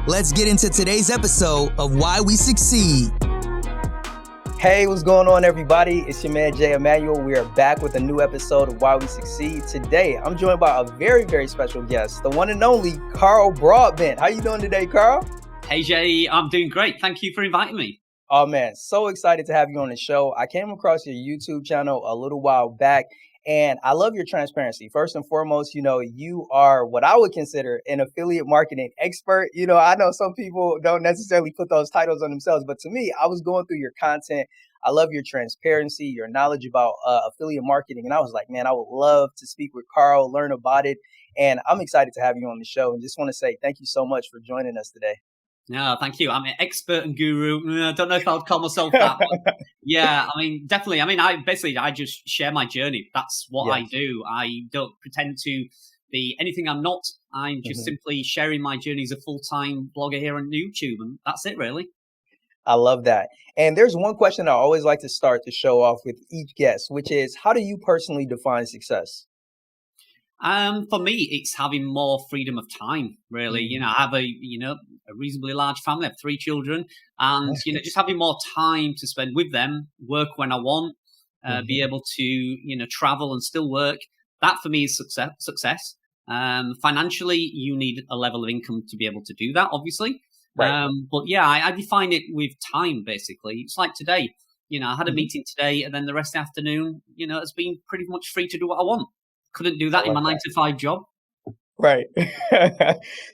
Let's get into today's episode of Why We Succeed. Hey, what's going on, everybody? It's your man, Immanuel. We are back with a new episode of Why We Succeed. Today, I'm joined by a very, very special guest, the one and only Carl Broadbent. How you doing today, Carl? Hey, Jay, I'm doing great. Thank you for inviting me. Oh, man, so excited to have you on the show. I came across your YouTube channel a little while back, and I love your transparency. First and foremost, you are what I would consider an affiliate marketing expert. I know some people don't necessarily put those titles on themselves, but to me, I was going through your content. I love your transparency, your knowledge about affiliate marketing. And I was like, man, I would love to speak with Carl, learn about it. And I'm excited to have you on the show. And just want to say thank you so much for joining us today. No, thank you. I'm an expert and guru. I don't know if I'll call myself that. But yeah, definitely. I just share my journey. That's what I do. I don't pretend to be anything I'm not. I'm just simply sharing my journey as a full-time blogger here on YouTube. And that's it, really. I love that. And there's one question I always like to start the show off with each guest, which is, how do you personally define success? For me, it's having more freedom of time, really. I have a reasonably large family. I have 3 children, and just having more time to spend with them, work when I want, be able to travel and still work. That for me is success. Financially, you need a level of income to be able to do that, obviously. Right. But yeah, I define it with time. Basically, it's like today. I had a meeting today, and then the rest of the afternoon, it's been pretty much free to do what I want. Couldn't do that in my 9-to-5 job. Right.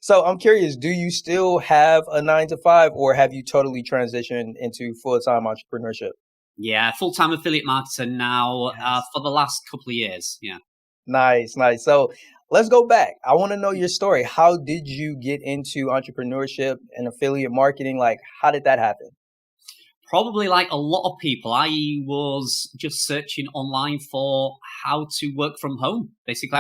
So I'm curious, do you still have a 9-to-5 or have you totally transitioned into full-time entrepreneurship? Yeah, full-time affiliate marketer now for the last couple of years. Yeah. Nice. So let's go back. I want to know your story. How did you get into entrepreneurship and affiliate marketing? Like, how did that happen? Probably like a lot of people, I was just searching online for how to work from home. Basically,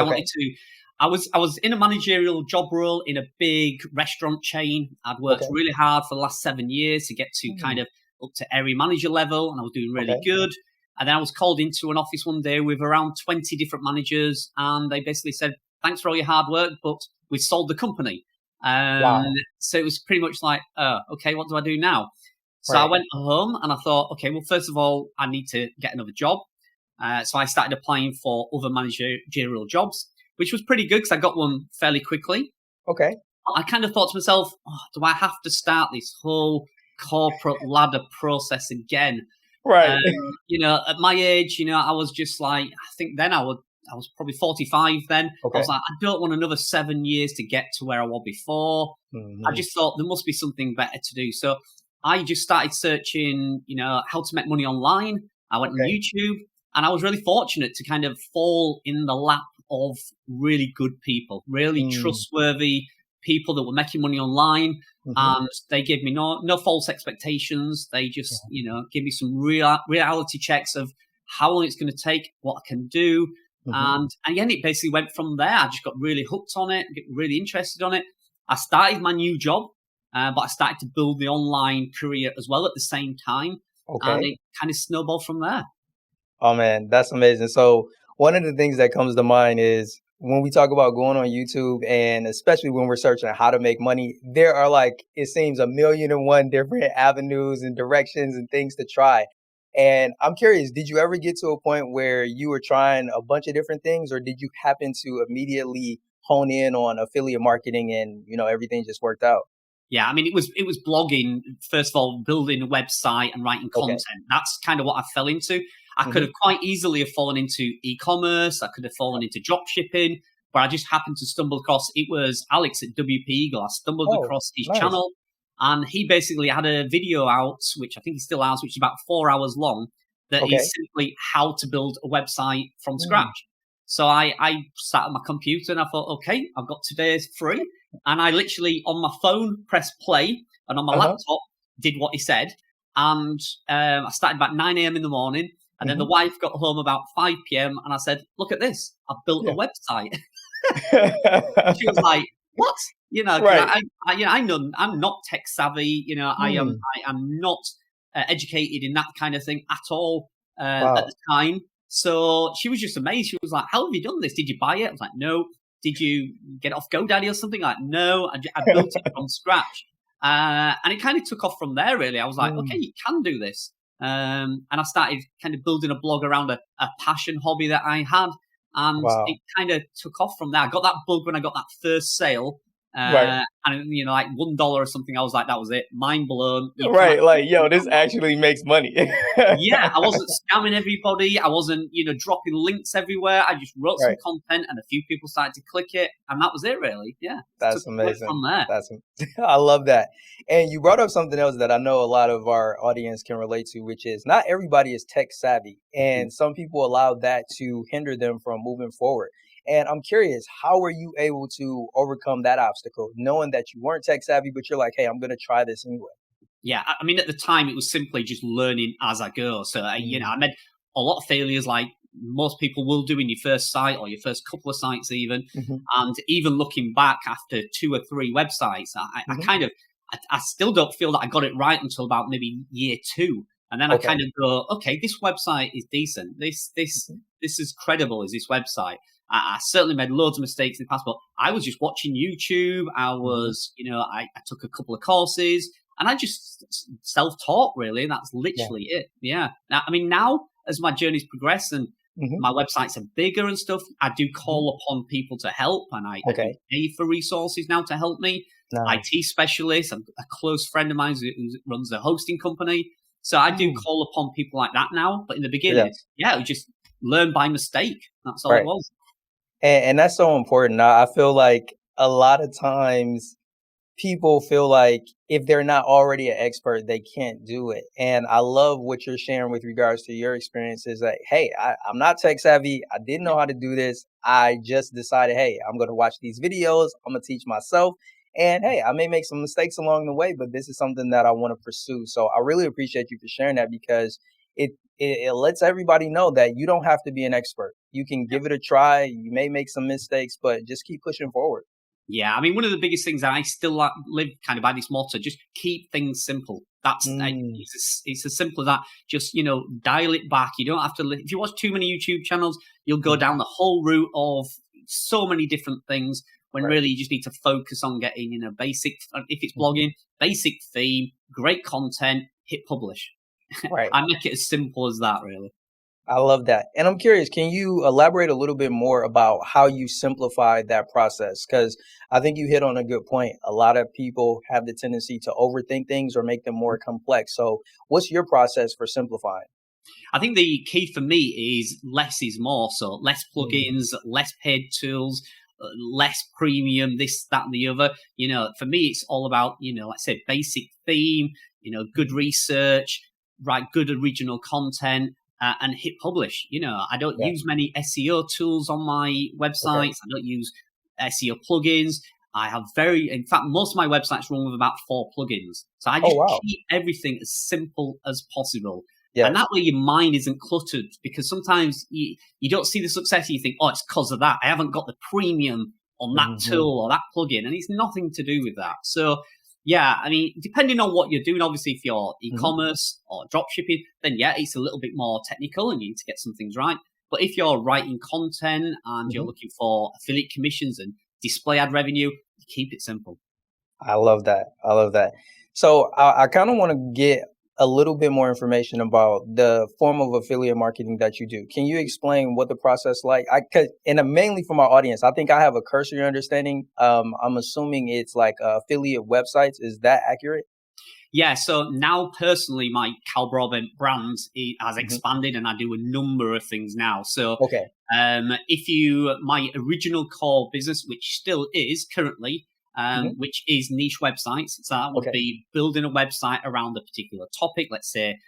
I was in a managerial job role in a big restaurant chain. I'd worked really hard for the last 7 years to get to kind of up to area manager level, and I was doing really good. And then I was called into an office one day with around 20 different managers, and they basically said, thanks for all your hard work, but we sold the company. So it was pretty much like, okay, what do I do now? So I went home and I thought, okay, well, first of all, I need to get another job. So I started applying for other managerial jobs, which was pretty good because I got one fairly quickly. Okay. I kind of thought to myself, do I have to start this whole corporate ladder process again? Right. At my age, I was just like, I think then I was probably 45 then. I was like, I don't want another 7 years to get to where I was before. I just thought there must be something better to do. So I just started searching, how to make money online. I went on YouTube, and I was really fortunate to kind of fall in the lap of really good people, really trustworthy people that were making money online. And they gave me no false expectations. They just, give me some reality checks of how long it's going to take, what I can do. And again, it basically went from there. I just got really hooked on it, get really interested on it. I started my new job. But I started to build the online career as well at the same time. And it kind of snowballed from there. Oh, man, that's amazing. So one of the things that comes to mind is when we talk about going on YouTube, and especially when we're searching how to make money, there are it seems 1,000,001 different avenues and directions and things to try. And I'm curious, did you ever get to a point where you were trying a bunch of different things, or did you happen to immediately hone in on affiliate marketing and, everything just worked out? Yeah, it was blogging, first of all, building a website and writing content. That's kind of what I fell into. I could have quite easily have fallen into e-commerce. I could have fallen into drop shipping, but I just happened to stumble across, it was Alex at WP Eagle. I stumbled across his channel, and he basically had a video out, which I think he still has, which is about 4 hours long, that is simply how to build a website from scratch. So I sat on my computer and I thought, okay, I've got today's free. And I literally, on my phone, pressed play, and on my laptop, did what he said. And I started about 9 a.m. in the morning. And then the wife got home about 5 p.m. and I said, look at this, I've built a website. She was like, what? I know I'm not tech savvy. I am not educated in that kind of thing at all at the time. So she was just amazed. She was like, how have you done this? Did you buy it? I was like, no. Did you get it off GoDaddy or something? Like, no, I built it from scratch. And it kind of took off from there, really. I was like, okay, you can do this. And I started kind of building a blog around a passion hobby that I had. And Wow. it kind of took off from there. I got that bug when I got that first sale. Right. And, like $1 or something. I was like, that was it. Mind blown. You cannot Right. Like, yo, this actually makes money. yeah, I wasn't scamming everybody. I wasn't, dropping links everywhere. I just wrote some Right. content and a few people started to click it. And that was it, really. Yeah. Took That's it amazing. from there. I love that. And you brought up something else that I know a lot of our audience can relate to, which is not everybody is tech savvy. And some people allow that to hinder them from moving forward. And I'm curious, how were you able to overcome that obstacle, knowing that you weren't tech savvy, but you're like, hey, I'm going to try this anyway? Yeah, I mean, at the time, it was simply just learning as I go. So, I made a lot of failures like most people will do in your first site or your first couple of sites even. And even looking back after 2 or 3 websites, I still don't feel that I got it right until about maybe year 2. And then I kind of go, okay, this website is decent. This is credible, is this website. I certainly made loads of mistakes in the past, but I was just watching YouTube. I was, I took a couple of courses. And I just self-taught, really. That's literally it. Yeah. Now, I mean, now as my journey's progressed and my websites are bigger and stuff, I do call upon people to help, and I do pay for resources now to help me. Nice. IT specialists, a close friend of mine who runs a hosting company. So I do call upon people like that now. But in the beginning, we just learn by mistake. That's all it was. And that's so important. I feel like a lot of times people feel like if they're not already an expert, they can't do it. And I love what you're sharing with regards to your experiences. Like, hey, I'm not tech savvy. I didn't know how to do this. I just decided, hey, I'm going to watch these videos. I'm going to teach myself. And hey, I may make some mistakes along the way, but this is something that I want to pursue. So I really appreciate you for sharing that, because it lets everybody know that you don't have to be an expert. You can give it a try. You may make some mistakes, but just keep pushing forward. Yeah, I mean, one of the biggest things that I still live kind of by this motto: just keep things simple. That's it's as simple as that. Just dial it back. You don't have to. If you watch too many YouTube channels, you'll go down the whole route of so many different things. When really you just need to focus on getting basic. If it's blogging, basic theme, great content, hit publish. Right. I make it as simple as that, really. I love that. And I'm curious, can you elaborate a little bit more about how you simplify that process? Because I think you hit on a good point. A lot of people have the tendency to overthink things or make them more complex. So what's your process for simplifying? I think the key for me is less is more. So less plugins, less paid tools, less premium, this, that, and the other. For me, it's all about, like I said, basic theme, good research, write good original content. And hit publish. I don't use many SEO tools on my websites. I don't use SEO plugins. I have in fact, most of my websites run with about 4 plugins. So I just keep everything as simple as possible. And that way your mind isn't cluttered, because sometimes you don't see the success and you think, oh, it's because of that. I haven't got the premium on that tool or that plugin. And it's nothing to do with that. So yeah, I mean, depending on what you're doing, obviously, if you're e-commerce or drop shipping, then it's a little bit more technical and you need to get some things right. But if you're writing content and you're looking for affiliate commissions and display ad revenue, keep it simple. I love that. So I kind of want to get a little bit more information about the form of affiliate marketing that you do. Can you explain what the process like? And mainly for my audience, I think I have a cursory understanding. I'm assuming it's like affiliate websites. Is that accurate? Yeah, so now personally, my Cal Broadbent brand has expanded, and I do a number of things now. So, my original core business, which still is currently, which is niche websites. So that would be building a website around a particular topic. Let's say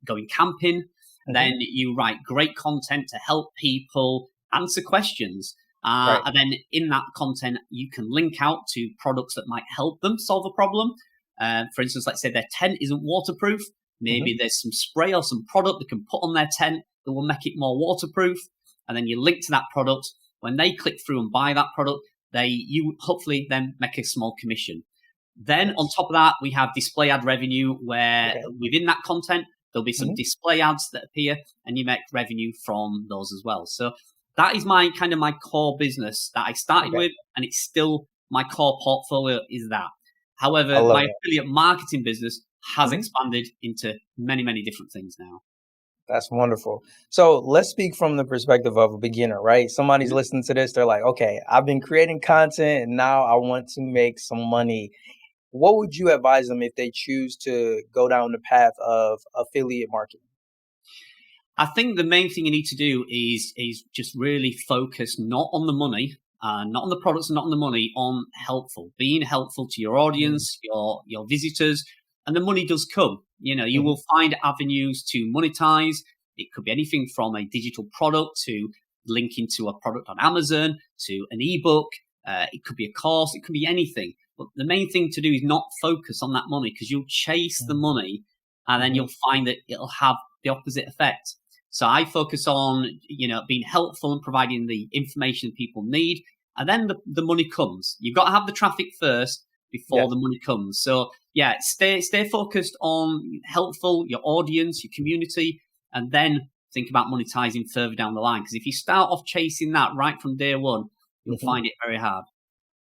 going camping. Then you write great content to help people answer questions. And then in that content, you can link out to products that might help them solve a problem. For instance, let's say their tent isn't waterproof. Maybe there's some spray or some product they can put on their tent that will make it more waterproof. And then you link to that product. When they click through and buy that product, you hopefully then make a small commission. Then on top of that, we have display ad revenue, where within that content, there'll be some display ads that appear and you make revenue from those as well. So that is my core business that I started with, and it's still my core portfolio is that. I However, love my it. affiliate marketing business has Mhm. expanded into many, many different things now. That's wonderful. So let's speak from the perspective of a beginner, right? Somebody's Mhm. listening to this, they're like, okay, I've been creating content and now I want to make some money. What would you advise them if they choose to go down the path of affiliate marketing? I think the main thing you need to do is just really focus not on the money, not on the products, not on the money, on helpful, being helpful to your Mhm, audience, your visitors, and the money does come. You mhm, will find avenues to monetize. It could be anything from a digital product to linking to a product on Amazon to an ebook. It could be a course. It could be anything. But the main thing to do is not focus on that money because you'll chase the mhm, money, and then mhm, you'll find that it'll have the opposite effect. So I focus on, being helpful and providing the information people need. And then the money comes. You've got to have the traffic first before yes. the money comes. So yeah, stay focused on helpful, your audience, your community, and then think about monetizing further down the line. Because if you start off chasing that right from day one, you'll Mhm. find it very hard.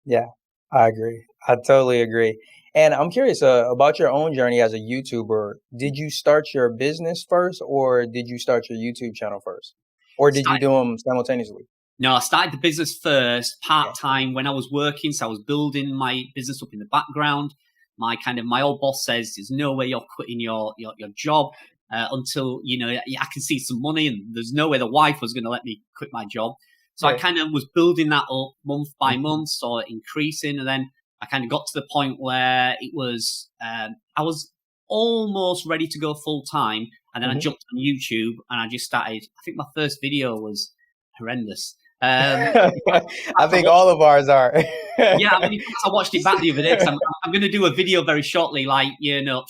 Yeah, I agree. I totally agree. And I'm curious about your own journey as a YouTuber. Did you start your business first, or did you start your YouTube channel first? Or did you Start do them simultaneously? No, I started the business first, part Yeah. time when I was working. So I was building my business up in the background. My old boss says, "There's no way you're quitting your job until I can see some money." And there's no way the wife was going to let me quit my job. So I Right. kind of was building that up month by Mhm, month, saw it increasing, and then I kind of got to the point where I was almost ready to go full time, and then I mhm. jumped on YouTube and I just started. I think my first video was horrendous. In fact, I think all of ours are. yeah, I mean, in fact, I watched it back the other day because I'm going to do a video very shortly, like,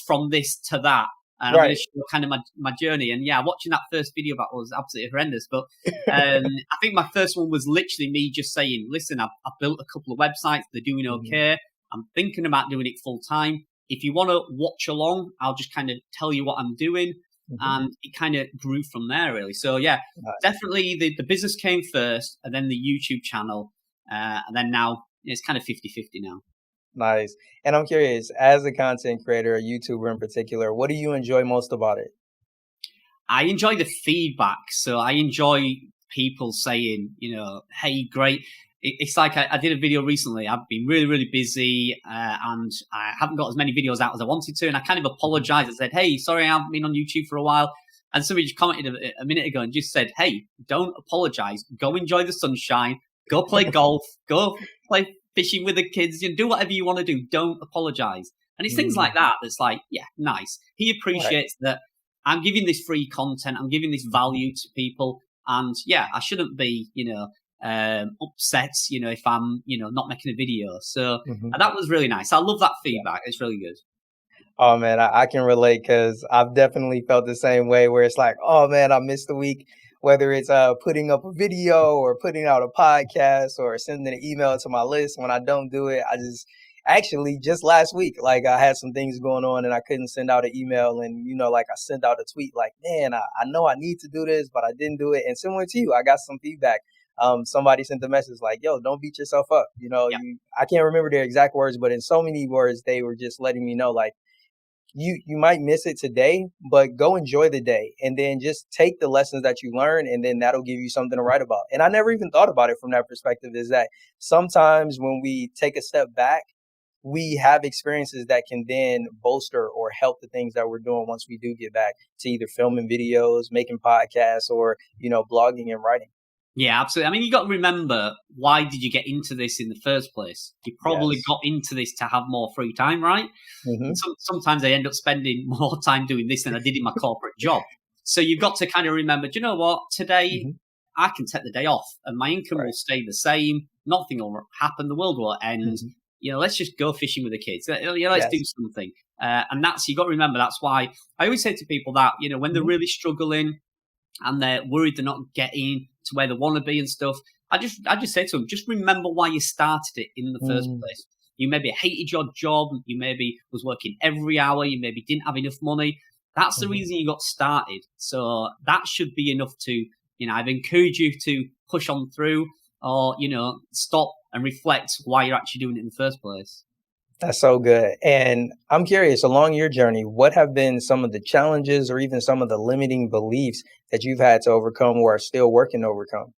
from this to that. And I'm going to Right. show kind of my journey. And yeah, watching that first video back was absolutely horrendous. But I think my first one was literally me just saying, listen, I've built a couple of websites. They're doing Mhm, okay. I'm thinking about doing it full time. If you want to watch along, I'll just kind of tell you what I'm doing. mhm. And it kind of grew from there, really. So yeah, Nice. definitely the business came first and then the YouTube channel. And then now it's kind of 50-50 now. Nice. And I'm curious, as a content creator, a YouTuber in particular, what do you enjoy most about it? I enjoy the feedback. So I enjoy people saying, hey, great. It's like I did a video recently. I've been really, really busy and I haven't got as many videos out as I wanted to. And I kind of Mhm. apologized. I said, hey, sorry, I haven't been on YouTube for a while. And somebody just commented a minute ago and just said, hey, don't apologize. Go enjoy the sunshine. Go play golf. Go play fishing with the kids. Do whatever you want to do. Don't apologize. And it's things like Mm, that that's like, yeah, nice. He right. appreciates that I'm giving this free content. I'm giving this Mhm, value to people. And yeah, I shouldn't be, upset, if I'm, not making a video. So mhm. that was really nice. I love that Yeah. feedback. It's really good. Oh man, I can relate because I've definitely felt the same way where it's like, oh man, I missed a week. Whether it's putting up a video or putting out a podcast or sending an email to my list, when I don't do it, I just actually just last week, like I had some things going on and I couldn't send out an email, and like I sent out a tweet like, man, I know I need to do this, but I didn't do it. And similar to you, I got some feedback. Somebody sent a message like, yo, don't beat yourself up. Yeah. I can't remember their exact words, but in so many words, they were just letting me know like, you might miss it today, but go enjoy the day and then just take the lessons that you learn, and then that'll give you something to write about. And I never even thought about it from that perspective, is that sometimes when we take a step back, we have experiences that can then bolster or help the things that we're doing once we do get back to either filming videos, making podcasts, or blogging and writing. Yeah, absolutely. I mean, you got to remember, why did you get into this in the first place? You probably Yes. got into this to have more free time, right? And Hmm. sometimes I end up spending more time doing this than I did in my corporate job. So you've got to kind of remember, do you know what? Today, Hmm. I can take the day off and my income will Right. stay the same. Nothing will happen. The world will end. Hmm. Let's just go fishing with the kids. Let's do Yes. something. And you got to remember, that's why I always say to people that, when they're Hmm. really struggling, and they're worried they're not getting to where they want to be and stuff. I just say to them, just remember why you started it in the first Mm. place. You maybe hated your job, you maybe was working every hour, you maybe didn't have enough money. That's the Hmm. reason you got started. So that should be enough to, I've encouraged you to push on through, or, stop and reflect why you're actually doing it in the first place. That's so good. And I'm curious, along your journey, what have been some of the challenges or even some of the limiting beliefs that you've had to overcome or are still working to overcome?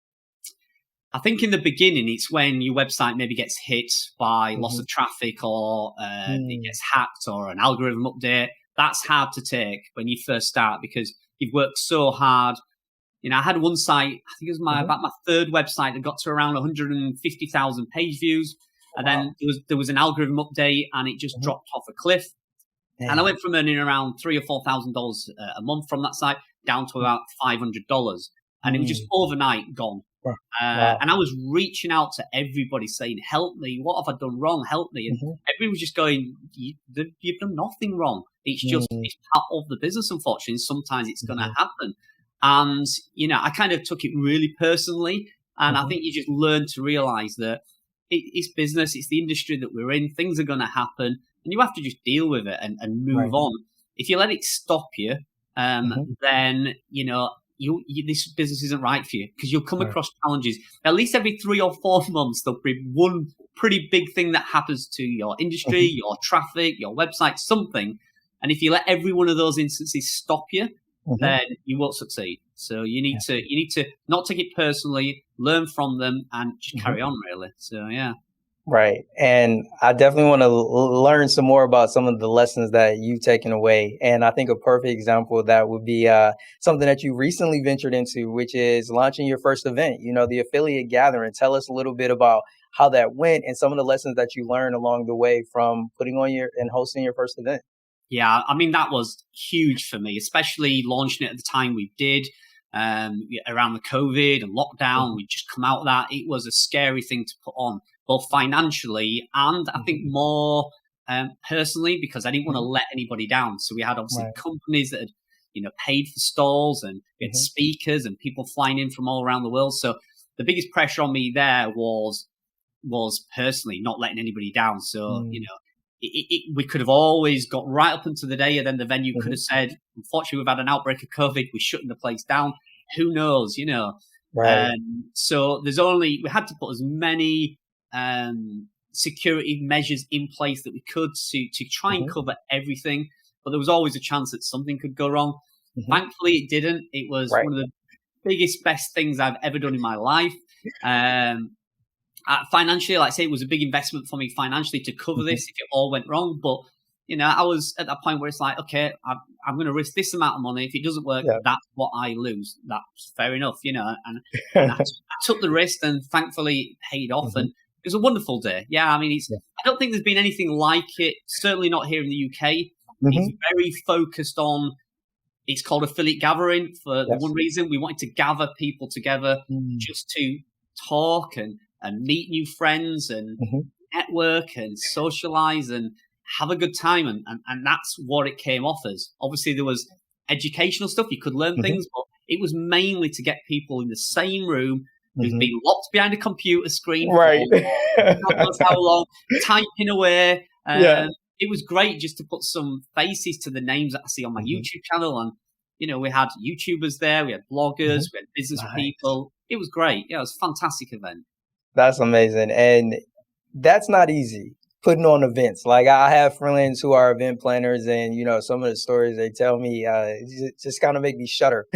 I think in the beginning, it's when your website maybe gets hit by loss Hmm. of traffic, or it Mm, gets hacked, or an algorithm update. That's hard to take when you first start, because you've worked so hard. I had one site, I think it was hmm. about my third website, that got to around 150,000 page views. Oh, And wow. then there was an algorithm update, and it just Hmm. dropped off a cliff. And I Man. went from earning around $3,000 or $4,000 a month from that site down to about $500, and it was just Mm, overnight gone. wow. Wow. And I was reaching out to everybody saying, "Help me! What have I done wrong? Help me!" And Hmm. everybody was just going, "You've done nothing wrong. Mm, It's part of the business. Unfortunately, sometimes it's going to hmm. happen." And I kind of took it really personally, and I Hmm. think you just learn to realize that it's business, it's the industry that we're in. Things are going to happen, and you have to just deal with it and move Right. on. If you let it stop you, Hmm. then this business isn't right for you, because you'll come Right. across challenges. At least every 3 or 4 months, there'll be one pretty big thing that happens to your industry, Hmm. your traffic, your website, something. And if you let every one of those instances stop you, Hmm. then you won't succeed. So you need to not take it personally, learn from them, and just Yeah. carry on. Really. So yeah. Right. And I definitely want to learn some more about some of the lessons that you've taken away. And I think a perfect example of that would be something that you recently ventured into, which is launching your first event, the affiliate gathering. Tell us a little bit about how that went and some of the lessons that you learned along the way from putting on your and hosting your first event. Yeah, I mean, that was huge for me, especially launching it at the time we did, around the COVID and lockdown. Hmm. We'd just come out of that. It was a scary thing to put on, both financially and I think Hmm. more personally, because I didn't want to Hmm. let anybody down. So we had obviously Right. companies that had, paid for stalls, and we had Hmm. speakers and people flying in from all around the world. So the biggest pressure on me there was personally not letting anybody down. So, Mm. we could have always got right up until the day, and then the venue could Hmm. have said, "Unfortunately, we've had an outbreak of COVID. We're shutting the place down." Who knows? Right. So we had to put as many security measures in place that we could to try and Hmm. cover everything. But there was always a chance that something could go wrong. Hmm. Thankfully, it didn't. It was Right. one of the biggest, best things I've ever done in my life. Um, Financially, like I say, it was a big investment for me financially to cover Hmm. this if it all went wrong. But I was at that point where it's like, okay, I'm going to risk this amount of money. If it doesn't work, Yeah. that's what I lose. That's fair enough. And I took the risk, and thankfully it paid off. And Hmm. it was a wonderful day. Yeah, I mean, Yeah. I don't think there's been anything like it. Certainly not here in the UK. It's Hmm. very focused on. It's called affiliate gathering for the one Yes. reason. We wanted to gather people together Mm. just to talk and meet new friends and Hmm. network and socialize and have a good time. And that's what it came off as. Obviously, there was educational stuff. You could learn Hmm. things, but it was mainly to get people in the same room who's Hmm. been locked behind a computer screen Right. for God knows how long, typing away. Yeah. It was great just to put some faces to the names that I see on my Hmm. YouTube channel. And, we had YouTubers there, we had bloggers, Hmm. we had business Nice. people. It was great. Yeah, it was a fantastic event. That's amazing. And that's not easy putting on events. Like I have friends who are event planners and some of the stories they tell me just kind of make me shudder.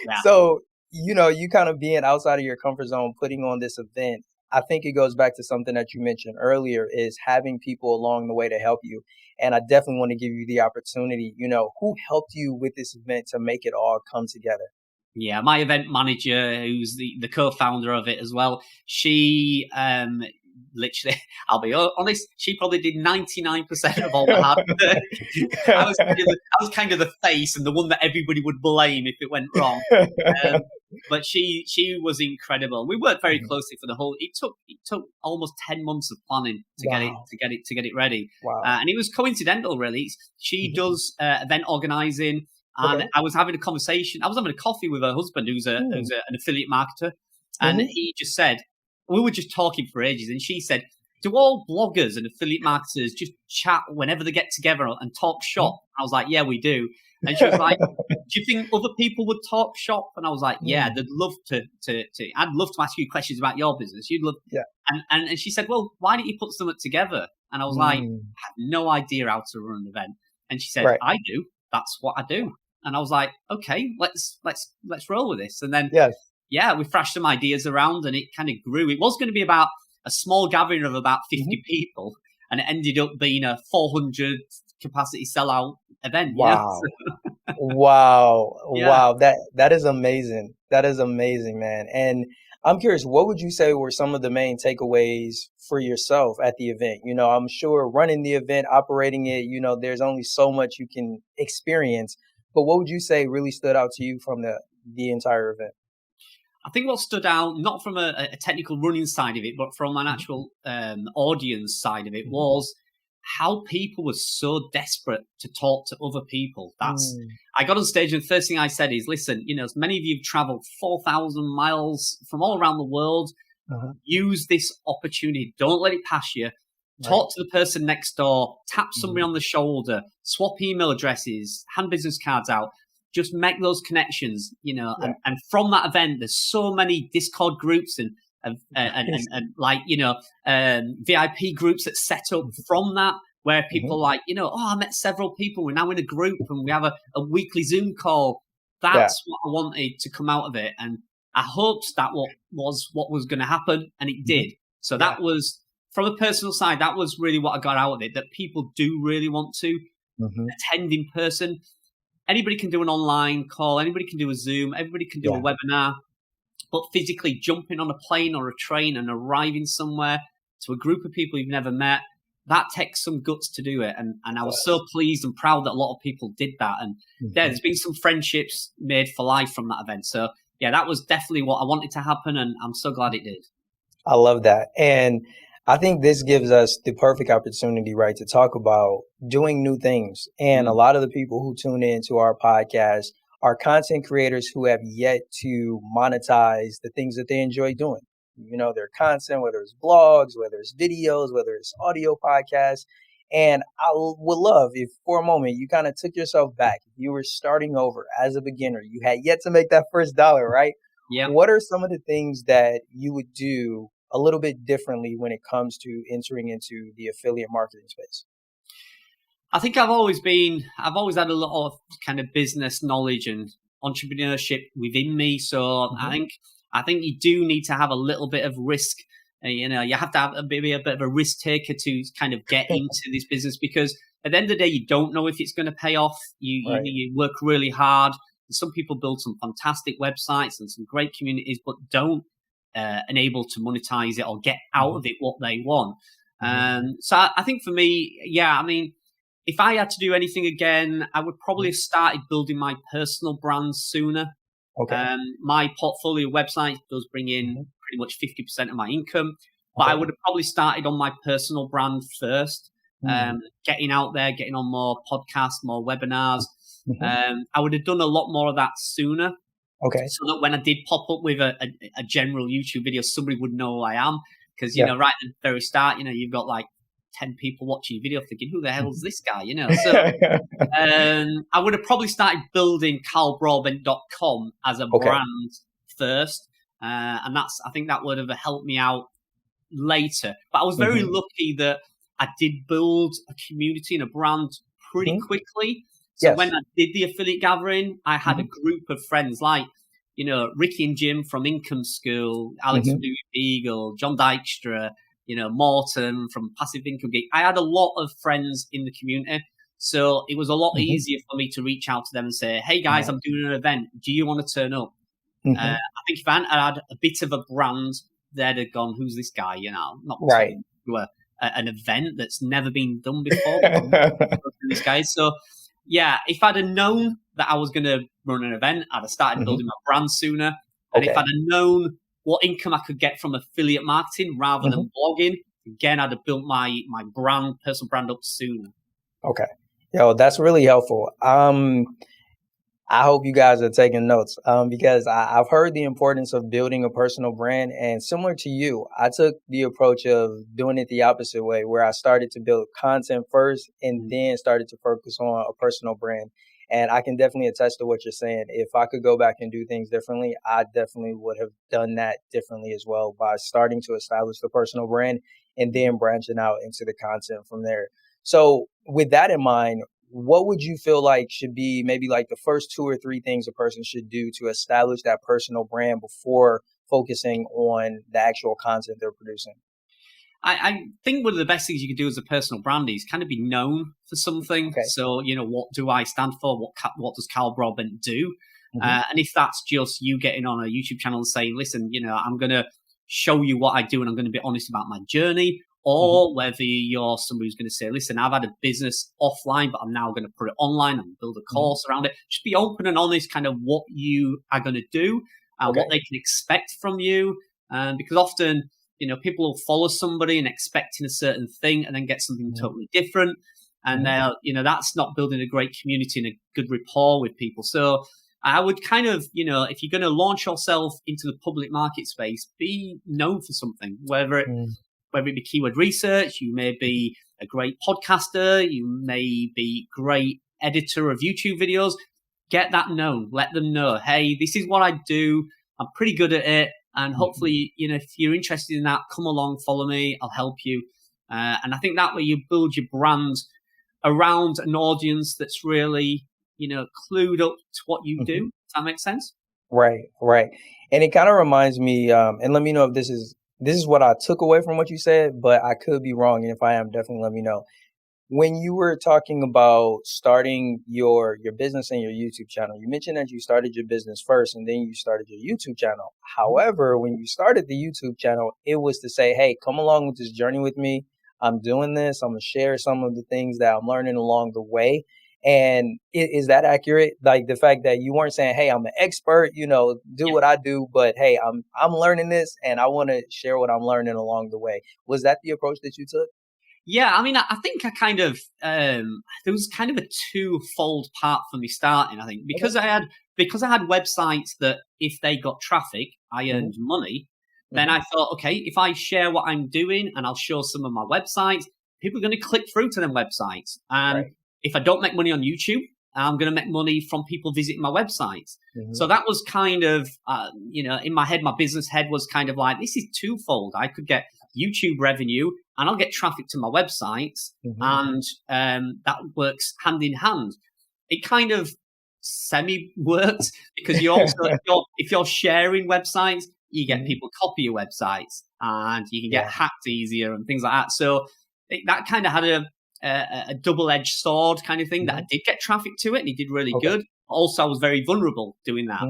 Yeah. So, you kind of being outside of your comfort zone, putting on this event, I think it goes back to something that you mentioned earlier is having people along the way to help you. And I definitely want to give you the opportunity, who helped you with this event to make it all come together. Yeah, my event manager, who's the co-founder of it as well, she literally, I'll be honest, she probably did 99% of all the hard work. I was kind of the face and the one that everybody would blame if it went wrong. Um, but she was incredible. We worked very Mhm. closely for the whole. It took almost 10 months of planning to get it Wow. ready, Wow. and it was coincidental really. She Mhm. does event organizing, and Okay. I was having a conversation. I was having a coffee with her husband, who's Mm. an affiliate marketer, and Mhm. he just said, we were just talking for ages, and she said, "Do all bloggers and affiliate marketers just chat whenever they get together and talk Mhm. shop?" I was like, "Yeah, we do." And she was like, "Do you think other people would talk shop?" And I was like, "Yeah, Mm. they'd love to. I'd love to ask you questions about your business. You'd love." Yeah. And she said, "Well, why don't you put something together?" And I was like, I Mm. have no idea how to run an event. And she said, Right. I do. That's what I do. And I was like, okay, let's roll with this. And then, Yes. yeah, we thrashed some ideas around and it kind of grew. It was going to be about a small gathering of about 50 people, and it ended up being a 400 capacity sellout event. Wow. So, Wow. yeah. Wow. That is amazing. That is amazing, man. And I'm curious, what would you say were some of the main takeaways for yourself at the event? I'm sure running the event, operating it, there's only so much you can experience. But what would you say really stood out to you from the entire event? I think what stood out, not from a technical running side of it, but from an Mhm. actual audience side of it, Mhm. was how people were so desperate to talk to other people. Mm. I got on stage and the first thing I said is, listen, as many of you have traveled 4,000 miles from all around the world. Uh-huh. Use this opportunity. Don't let it pass you. Right. Talk to the person next door. Tap somebody Mhm. on the shoulder. Swap email addresses. Hand business cards out. Just make those connections, Yeah. and from that event, there's so many Discord groups and like, VIP groups that set up from that, where Mhm. people like, oh, I met several people. We're now in a group and we have a weekly Zoom call. Yeah. That's what I wanted to come out of it. And I hoped that what was going to happen, and it Mhm. did. So Yeah. that was, from a personal side, that was really what I got out of it. That people do really want to Mhm. attend in person. Anybody can do an online call. Anybody can do a Zoom. Everybody can do a Yeah. webinar. But physically jumping on a plane or a train and arriving somewhere to a group of people you've never met, that takes some guts to do it. And I It was does. so pleased and proud that a lot of people did that. And yeah, Mhm. there's been some friendships made for life from that event. So yeah, that was definitely what I wanted to happen, and I'm so glad it did. I love that. And I think this gives us the perfect opportunity, right, to talk about doing new things. And a Mm. lot of the people who tune in to our podcast are content creators who have yet to monetize the things that they enjoy doing. Their content, whether it's blogs, whether it's videos, whether it's audio podcasts. And would love if for a moment you kind of took yourself back. If you were starting over as a beginner, you had yet to make that first dollar, right? Yeah. What are some of the things that you would do a little bit differently when it comes to entering into the affiliate marketing space? I think I've always had a lot of kind of business knowledge and entrepreneurship within me. So Hmm. I think you do need to have a little bit of risk. You have to have maybe a bit of a risk taker to kind of get into this business, because at the end of the day, you don't know if it's going to pay off. Right. You work really hard. Some people build some fantastic websites and some great communities, but don't enable to monetize it or get out Hmm. of it what they want. Hmm. So I think for me, yeah, I mean, if I had to do anything again, I would probably have started building my personal brand sooner. Okay. My portfolio website does bring in Hmm. pretty much 50% of my income, but I Okay. would have probably started on my personal brand first, Mm. getting out there, getting on more podcasts, more webinars. Hmm. I would have done a lot more of that sooner, Okay. so that when I did pop up with a general YouTube video, somebody would know who I am. Because, Yeah. right at the very start, you've got like 10 people watching your video thinking, who the hell is Mhm. this guy? So I would have probably started building carlbroadbent.com as a Okay. brand first. And I think that would have helped me out later. But I was very Hmm. lucky that I did build a community and a brand pretty Hmm. quickly. So when Yes. I did the affiliate gathering, I had a Hmm. group of friends like, Ricky and Jim from Income School, Alex from Hmm. Blue Eagle, John Dykstra, Morton from Passive Income Geek. I had a lot of friends in the community. So it was a lot Hmm. easier for me to reach out to them and say, hey guys, Right. I'm doing an event. Do you want to turn up? Hmm. I think if I hadn't had a bit of a brand, they'd have gone, who's this guy? Not Right. turning to an event that's never been done before. These guys. So, yeah, if I'd have known that I was going to run an event, I'd have started Hmm. building my brand sooner. And if I'd Okay. have known what income I could get from affiliate marketing rather Hmm. than blogging, again, I'd have built my brand, personal brand up sooner. Okay. Yo, that's really helpful. I hope you guys are taking notes because I've heard the importance of building a personal brand. And similar to you, I took the approach of doing it the opposite way, where I started to build content first and Mm. then started to focus on a personal brand. And I can definitely attest to what you're saying. If I could go back and do things differently, I definitely would have done that differently as well by starting to establish the personal brand and then branching out into the content from there. So with that in mind, what would you feel like should be maybe like the first 2 or 3 things a person should do to establish that personal brand before focusing on the actual content they're producing? I think one of the best things you can do as a personal brand is kind of be known for something. Okay. So, what do I stand for? What does Carl Broadbent do? Mm-hmm. And if that's just you getting on a YouTube channel and saying, listen, I'm going to show you what I do and I'm going to be honest about my journey, or whether you're somebody who's going to say, listen, I've had a business offline, but I'm now going to put it online and build a course around it. Just be open and honest, kind of what you are going to do and what they can expect from you. Because often, people will follow somebody and expecting a certain thing and then get something totally different. And that's not building a great community and a good rapport with people. So I would kind of, if you're going to launch yourself into the public market space, be known for something, whether it be keyword research, you may be a great podcaster, you may be great editor of YouTube videos. Get that known. Let them know, hey, this is what I do. I'm pretty good at it. And hopefully, if you're interested in that, come along, follow me, I'll help you. And I think that way you build your brand around an audience that's really, clued up to what you do. Does that make sense? Right. And it kind of reminds me, and let me know if this is what I took away from what you said, but I could be wrong. And if I am, definitely let me know. When you were talking about starting your business and your YouTube channel, you mentioned that you started your business first and then you started your YouTube channel. However, when you started the YouTube channel, it was to say, hey, come along with this journey with me. I'm doing this. I'm going to share some of the things that I'm learning along the way. And is that accurate? Like the fact that you weren't saying, hey, I'm an expert, do what I do, but hey, I'm learning this and I want to share what I'm learning along the way. Was that the approach that you took? Yeah, I mean, I think I kind of there was kind of a twofold part for me starting. I think because I had websites that if they got traffic, I earned money. Then I thought, okay, if I share what I'm doing and I'll show some of my websites, people are going to click through to them websites. And if I don't make money on YouTube, I'm going to make money from people visiting my websites. So that was kind of, in my head, my business head was kind of like, this is twofold. I could get YouTube revenue and I'll get traffic to my websites, and that works hand in hand. It kind of semi-works because you also, if you're sharing websites, you get people copy your websites and you can get hacked easier and things like that. So that kind of had a double-edged sword kind of thing that I did get traffic to it and it did really good. Also, I was very vulnerable doing that.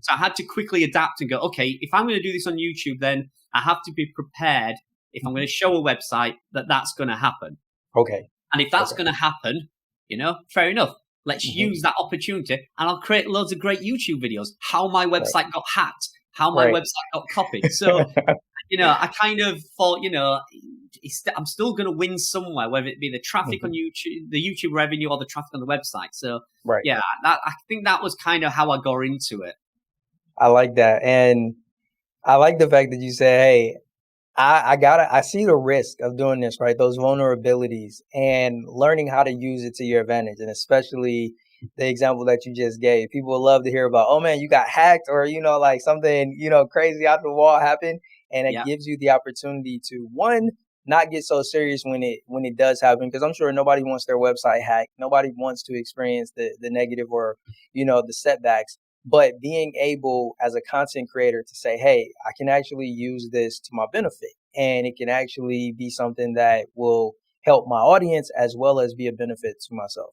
So I had to quickly adapt and go, okay, if I'm going to do this on YouTube, then I have to be prepared if I'm going to show a website that's going to happen. Okay. And if that's going to happen, fair enough. Let's use that opportunity and I'll create loads of great YouTube videos. How my website got hacked, how my website got copied. So, I kind of thought, I'm still going to win somewhere, whether it be the traffic on YouTube, the YouTube revenue or the traffic on the website. So, I think that was kind of how I got into it. I like that. And I like the fact that you say, hey, I see the risk of doing this, right? Those vulnerabilities and learning how to use it to your advantage. And especially the example that you just gave, people would love to hear about, oh man, you got hacked or, like something, crazy out the wall happened. And it gives you the opportunity to not get so serious when it does happen. Cause I'm sure nobody wants their website hacked. Nobody wants to experience the negative or, the setbacks. But being able as a content creator to say, hey, I can actually use this to my benefit and it can actually be something that will help my audience as well as be a benefit to myself.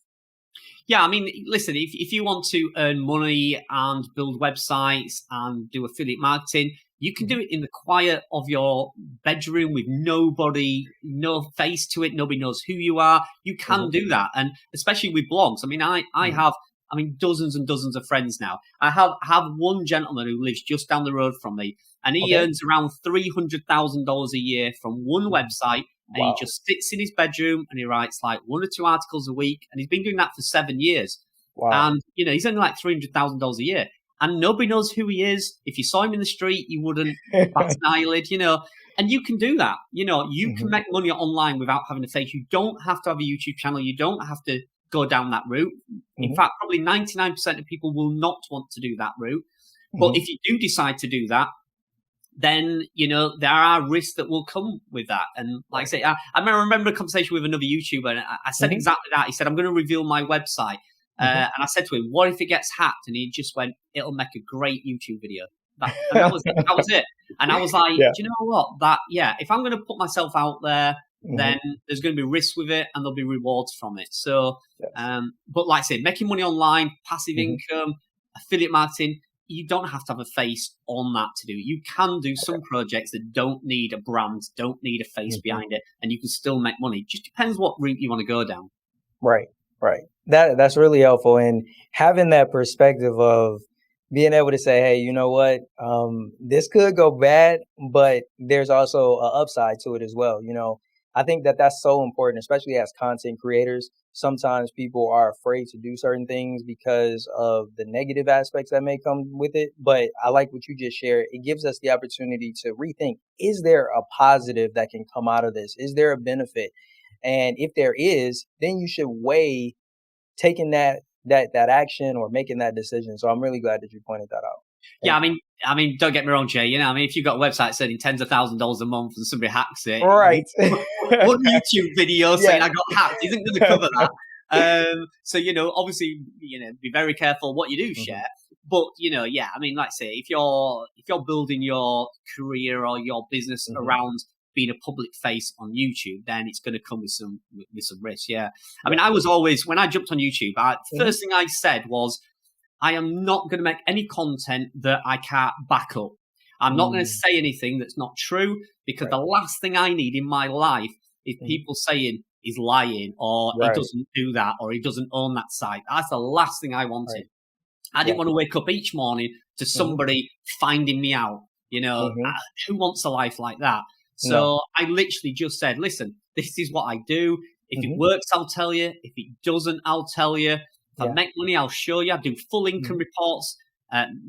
Yeah, I mean, listen, if you want to earn money and build websites and do affiliate marketing, you can do it in the quiet of your bedroom with nobody, no face to it. Nobody knows who you are. You can do that. And especially with blogs. I mean, I have dozens and dozens of friends now. I have one gentleman who lives just down the road from me, and he earns around $300,000 a year from one website, and he just sits in his bedroom and he writes like 1 or 2 articles a week, and he's been doing that for 7 years. And he's only like $300,000 a year, and nobody knows who he is. If you saw him in the street, you wouldn't bat an eyelid, And you can do that. You can make money online without having a face. You don't have to have a YouTube channel. You don't have to go down that route. In fact, probably 99% of people will not want to do that route. But if you do decide to do that, then, there are risks that will come with that. And like I say, I remember a conversation with another YouTuber, and I said exactly that. He said, I'm going to reveal my website. And I said to him, what if it gets hacked? And he just went, it'll make a great YouTube video. And that was it. And I was like, do you know what? If I'm going to put myself out there, then there's going to be risks with it and there'll be rewards from it. So, but like I said, making money online, passive income, affiliate marketing, you don't have to have a face on that to do. You can do some projects that don't need a brand, don't need a face behind it, and you can still make money. It just depends what route you want to go down. Right. That's really helpful. And having that perspective of being able to say, hey, you know what, this could go bad, but there's also an upside to it as well. I think that that's so important, especially as content creators. Sometimes people are afraid to do certain things because of the negative aspects that may come with it. But I like what you just shared. It gives us the opportunity to rethink, is there a positive that can come out of this? Is there a benefit? And if there is, then you should weigh taking that action or making that decision. So I'm really glad that you pointed that out. Yeah, I mean, don't get me wrong, Jay. If you've got a website selling tens of thousands of dollars a month and somebody hacks it, right? One YouTube video saying I got hacked isn't going to cover that. So obviously, be very careful what you do share. But like I say, if you're building your career or your business around being a public face on YouTube, then it's going to come with some risk. Yeah, I mean, I was always, when I jumped on YouTube, first thing I said was, I am not going to make any content that I can't back up. I'm not going to say anything that's not true, because the last thing I need in my life is people saying he's lying, or he doesn't do that, or he doesn't own that site. That's the last thing I wanted. I didn't want to wake up each morning to somebody finding me out. Who wants a life like that? So I literally just said, listen, this is what I do. If it works, I'll tell you. If it doesn't, I'll tell you. If I make money, I'll show you. I do full income reports.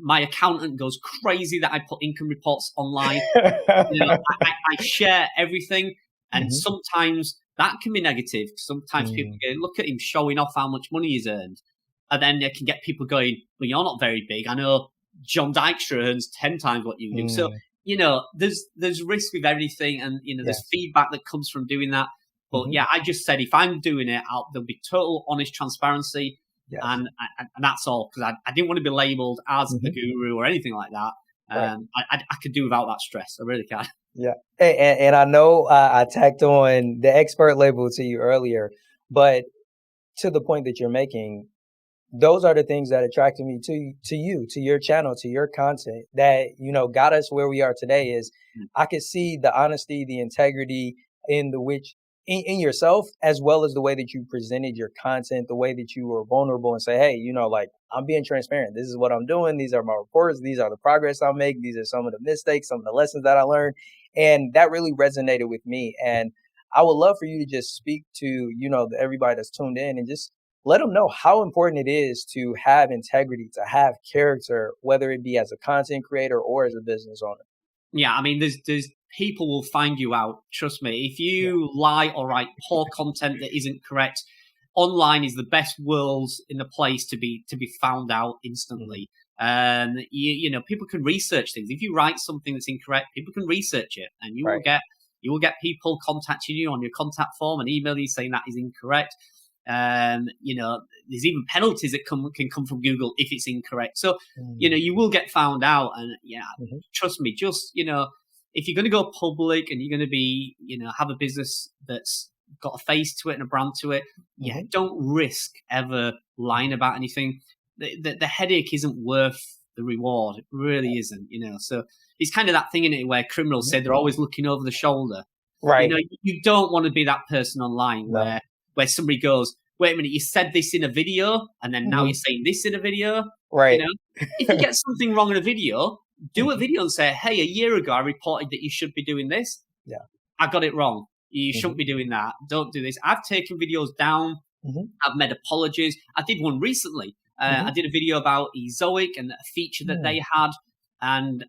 My accountant goes crazy that I put income reports online. I share everything. And sometimes that can be negative. Sometimes people go, look at him showing off how much money he's earned. And then they can get people going, well, you're not very big. I know John Dykstra earns 10 times what you do. So, there's risk with everything. And, there's feedback that comes from doing that. But I just said, if I'm doing it, there'll be total honest transparency. Yes. And that's all, because I didn't want to be labeled as the guru or anything like that. I could do without that stress. I really can. Yeah. And I know I tacked on the expert label to you earlier, but to the point that you're making, those are the things that attracted me to you, to your channel, to your content that, got us where we are today. Is I could see the honesty, the integrity in in yourself, as well as the way that you presented your content, the way that you were vulnerable and say, hey, I'm being transparent. This is what I'm doing. These are my reports. These are the progress I'll make. These are some of the mistakes, some of the lessons that I learned. And that really resonated with me. And I would love for you to just speak to, everybody that's tuned in, and just let them know how important it is to have integrity, to have character, whether it be as a content creator or as a business owner. Yeah, I mean, there's people will find you out. Trust me. If you lie or write poor content that isn't correct, online is the best world in the place to be found out instantly. And people can research things. If you write something that's incorrect, people can research it, and you will get people contacting you on your contact form and email you saying that is incorrect. There's even penalties that can come from Google if it's incorrect. So, you will get found out. And trust me, just, if you're going to go public and you're going to be, have a business that's got a face to it and a brand to it, don't risk ever lying about anything. The headache isn't worth the reward. It really isn't, So it's kind of that thing in it where criminals say they're always looking over the shoulder. Right. You don't want to be that person online where somebody goes, wait a minute, you said this in a video, and then now you're saying this in a video. Right. If you get something wrong in a video, do a video and say, hey, a year ago I reported that you should be doing this. Yeah. I got it wrong. You shouldn't be doing that. Don't do this. I've taken videos down. I've made apologies. I did one recently. I did a video about Ezoic and a feature that they had, and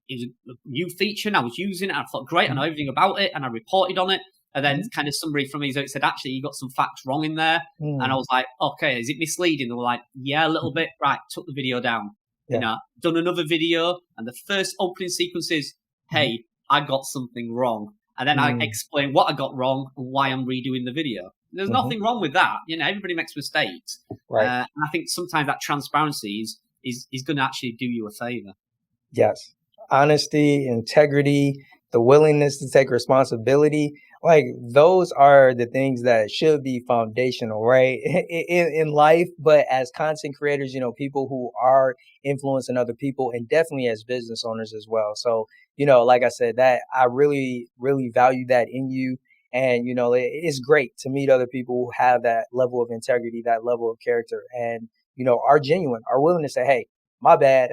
it was a new feature, and I was using it. I thought, great, I know everything about it, and I reported on it. And then kind of somebody from Ezoic said, actually, you got some facts wrong in there. And I was like, okay, is it misleading? They were like, yeah, a little bit. Right, took the video down. Done another video, and the first opening sequences hey, I got something wrong. And then I explain what I got wrong and why I'm redoing the video. There's nothing wrong with that. Everybody makes mistakes. Right. And I think sometimes that transparency is going to actually do you a favor. Yes. Honesty, integrity, the willingness to take responsibility. Like those are the things that should be foundational, right? In life, but as content creators, people who are influencing other people and definitely as business owners as well. So, like I said, that I really, really value that in you. And, it's great to meet other people who have that level of integrity, that level of character and, are genuine, are willing to say, hey, my bad.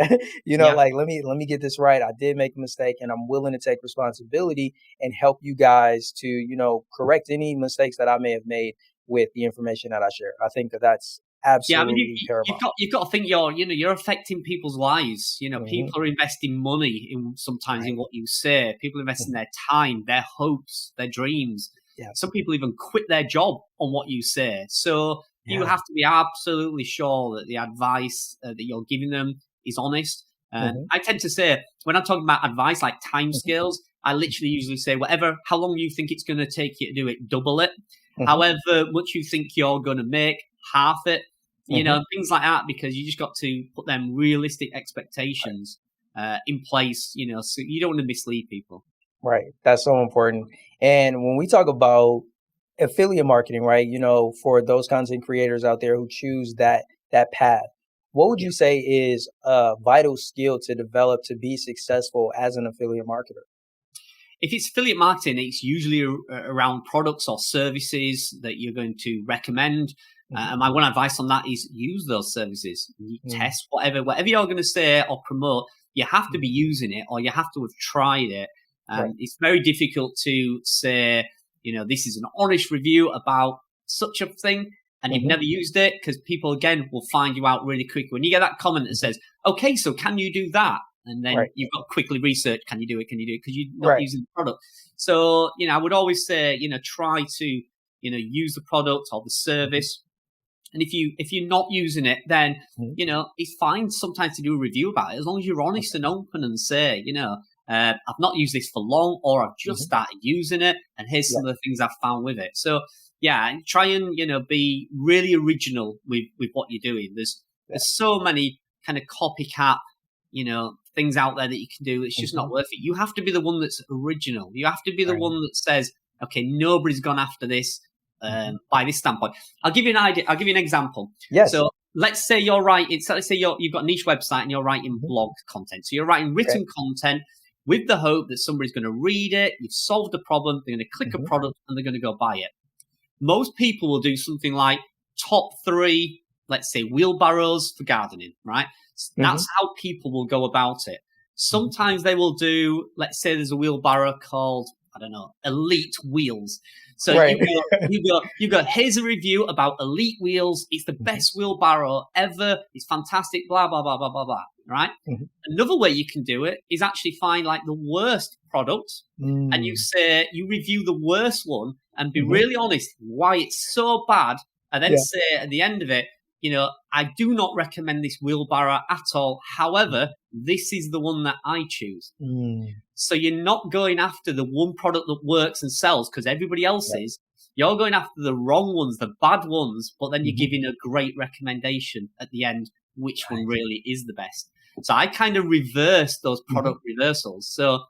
Like let me get this right. I did make a mistake and I'm willing to take responsibility and help you guys to, correct any mistakes that I may have made with the information that I share. I think that that's absolutely paramount. You've got to think you're affecting people's lives. People are investing money sometimes in what you say. People investing their time, their hopes, their dreams. Yeah. Some people even quit their job on what you say. So you have to be absolutely sure that the advice that you're giving them is honest. I tend to say, when I'm talking about advice like timescales, I literally usually say, how long you think it's going to take you to do it, double it. However much you think you're going to make, half it. Things like that, because you just got to put them realistic expectations in place, so you don't want to mislead people. Right. That's so important. And when we talk about affiliate marketing, right, for those content creators out there who choose that path, what would you say is a vital skill to develop to be successful as an affiliate marketer? If it's affiliate marketing, it's usually around products or services that you're going to recommend. And my one advice on that is use those services. You test whatever you're going to say or promote. You have to be using it, or you have to have tried it. It's very difficult to say, this is an honest review about such a thing, and you've never used it, because people, again, will find you out really quick. When you get that comment that says, okay, so can you do that? And then you've got to quickly research, can you do it? Because you're not using the product. So, I would always say, try to, use the product or the service. And if you're not using it, then, it's fine sometimes to do a review about it, as long as you're honest and open and say, I've not used this for long, or I've just started using it, and here's some of the things I've found with it. So, try and, be really original with what you're doing. There's so many kind of copycat, things out there that you can do. It's just not worth it. You have to be the one that's original. You have to be the one that says, okay, nobody's gone after this by this standpoint. I'll give you an idea. I'll give you an example. Yes. So let's say you're writing, you've got a niche website and you're writing blog content. So you're writing written content with the hope that somebody's going to read it. You've solved the problem. They're going to click a product and they're going to go buy it. Most people will do something like top 3, let's say, wheelbarrows for gardening, right? That's how people will go about it. Sometimes they will do, let's say there's a wheelbarrow called, I don't know, Elite Wheels. So you go, here's a review about Elite Wheels. It's the best wheelbarrow ever. It's fantastic, blah, blah, blah, blah, blah, blah, right? Another way you can do it is actually find like the worst product and you review the worst one and be really honest why it's so bad. And then say at the end of it, I do not recommend this wheelbarrow at all. However, this is the one that I choose. So you're not going after the one product that works and sells because everybody else is. You're going after the wrong ones, the bad ones, but then you're giving a great recommendation at the end, which one really is the best. So I kind of reverse those product reversals. So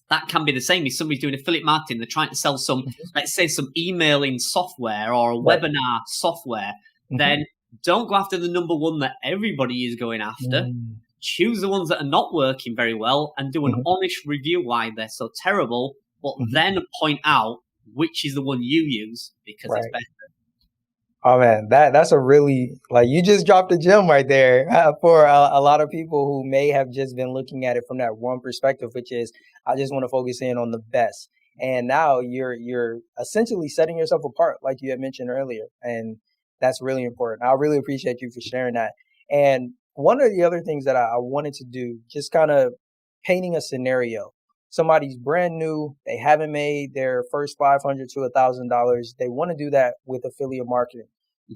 that can be the same if somebody's doing affiliate marketing. They're trying to sell some, let's say, some emailing software or a webinar software. Then don't go after the number one that everybody is going after. Choose the ones that are not working very well and do an honest review why they're so terrible, but then point out which is the one you use because it's better. Oh man, that's a really, like, you just dropped a gem right there for a lot of people who may have just been looking at it from that one perspective, which is, I just want to focus in on the best. And now you're essentially setting yourself apart, like you had mentioned earlier. And that's really important. I really appreciate you for sharing that. And one of the other things that I wanted to do, just kind of painting a scenario. Somebody's brand new. They haven't made their first $500 to $1,000. They want to do that with affiliate marketing.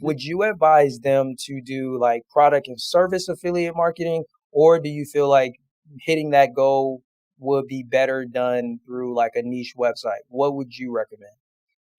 Would you advise them to do like product and service affiliate marketing? Or do you feel like hitting that goal would be better done through like a niche website? What would you recommend?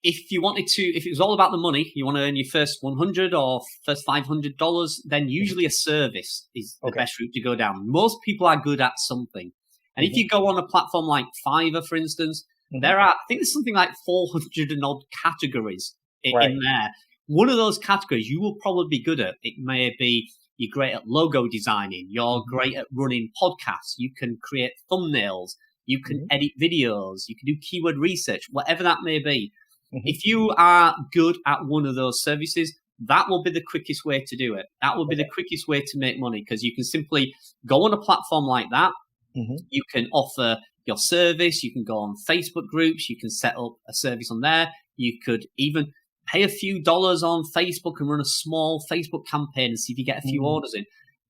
If it was all about the money, you want to earn your first 100 or first $500, then usually a service is the best route to go down. Most people are good at something. And if you go on a platform like Fiverr, for instance, I think there's something like 400 and odd categories in there. One of those categories you will probably be good at. It may be you're great at logo designing. You're great at running podcasts. You can create thumbnails. You can edit videos. You can do keyword research, whatever that may be. If you are good at one of those services, that will be the quickest way to do it. That will be the quickest way to make money, because you can simply go on a platform like that. You can offer your service. You can go on Facebook groups. You can set up a service on there. You could even pay a few dollars on Facebook and run a small Facebook campaign and see if you get a few orders in.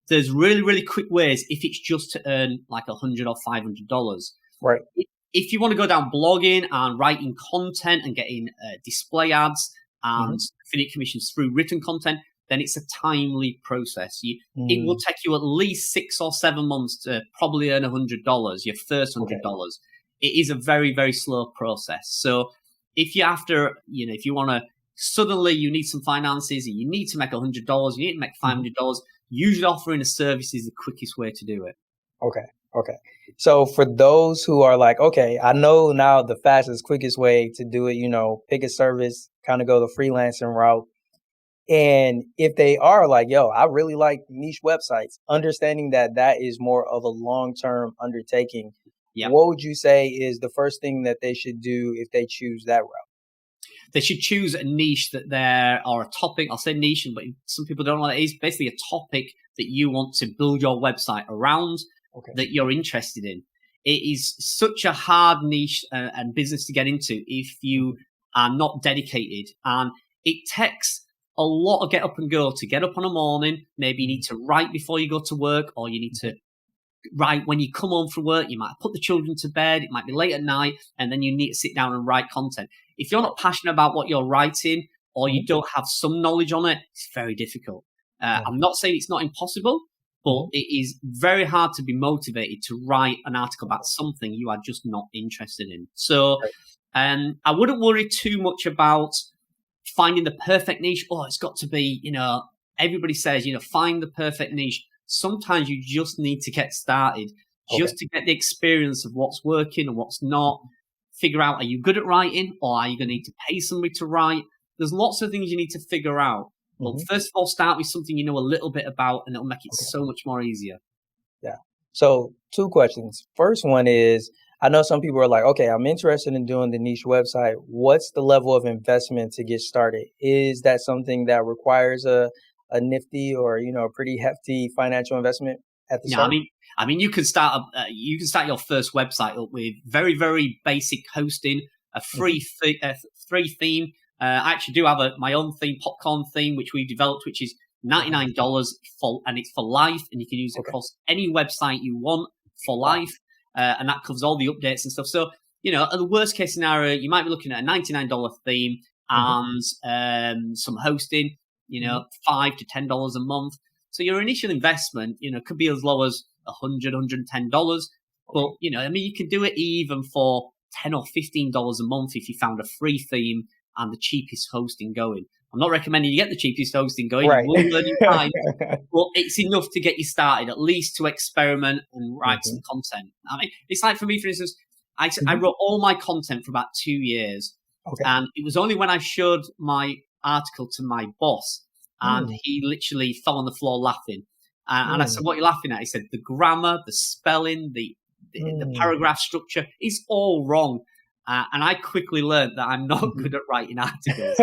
There's really, really quick ways if it's just to earn like $100 or $500. Right. If you want to go down blogging and writing content and getting display ads and affiliate commissions through written content, then it's a timely process. It will take you at least 6 or 7 months to probably earn $100, your first $100. It is a very, very slow process. So if you want to, suddenly you need some finances and you need to make $100, you need to make $500, usually offering a service is the quickest way to do it. Okay. So for those who are like, okay, I know now the fastest, quickest way to do it, pick a service, kind of go the freelancing route. And if they are like, yo, I really like niche websites, understanding that that is more of a long-term undertaking, what would you say is the first thing that they should do if they choose that route? They should choose a niche or a topic. I'll say niche, but some people don't know what it is. Basically a topic that you want to build your website around, that you're interested in. It is such a hard niche and business to get into if you are not dedicated. And it takes a lot of get up and go to get up on a morning. Maybe you need to write before you go to work, or you need to write when you come home from work. You might put the children to bed. It might be late at night, and then you need to sit down and write content. If you're not passionate about what you're writing, or you don't have some knowledge on it, it's very difficult. I'm not saying it's not impossible, but it is very hard to be motivated to write an article about something you are just not interested in. So I wouldn't worry too much about finding the perfect niche. Oh, it's got to be, everybody says, find the perfect niche. Sometimes you just need to get started just to get the experience of what's working and what's not. Figure out, are you good at writing, or are you going to need to pay somebody to write? There's lots of things you need to figure out. But first of all, start with something you know a little bit about, and it'll make it so much more easier. Yeah. So 2 questions. First one is, I know some people are like, okay, I'm interested in doing the niche website. What's the level of investment to get started? Is that something that requires a nifty or, a pretty hefty financial investment at the start? I mean, you can start your first website up with very, very basic hosting, a free theme. I actually do have my own theme, popcorn theme, which we developed, which is $99 and it's for life, and you can use it across any website you want for life, and that covers all the updates and stuff. So, at the worst case scenario, you might be looking at a $99 theme and some hosting, $5 to $10 a month. So your initial investment, could be as low as $100, $110. But, you can do it even for $10 or $15 a month if you found a free theme and the cheapest hosting going. I'm not recommending you get the cheapest hosting going. Right. You will learn your time, but it's enough to get you started, at least to experiment and write some content. I mean, it's like for me, for instance, I wrote all my content for about 2 years. And it was only when I showed my article to my boss, and he literally fell on the floor laughing. And I said, what are you laughing at? He said, the grammar, the spelling, the paragraph structure is all wrong. And I quickly learned that I'm not good at writing articles.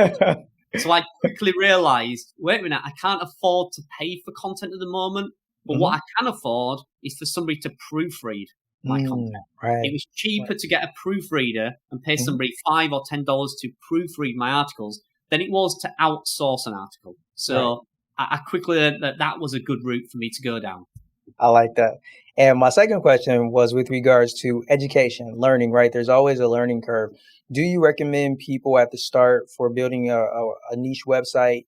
So I quickly realized, wait a minute, I can't afford to pay for content at the moment. But what I can afford is for somebody to proofread my content. It was cheaper to get a proofreader and pay somebody $5 or $10 to proofread my articles than it was to outsource an article. So I quickly learned that was a good route for me to go down. I like that. And my second question was with regards to education, learning, right? There's always a learning curve. Do you recommend people at the start for building a niche website,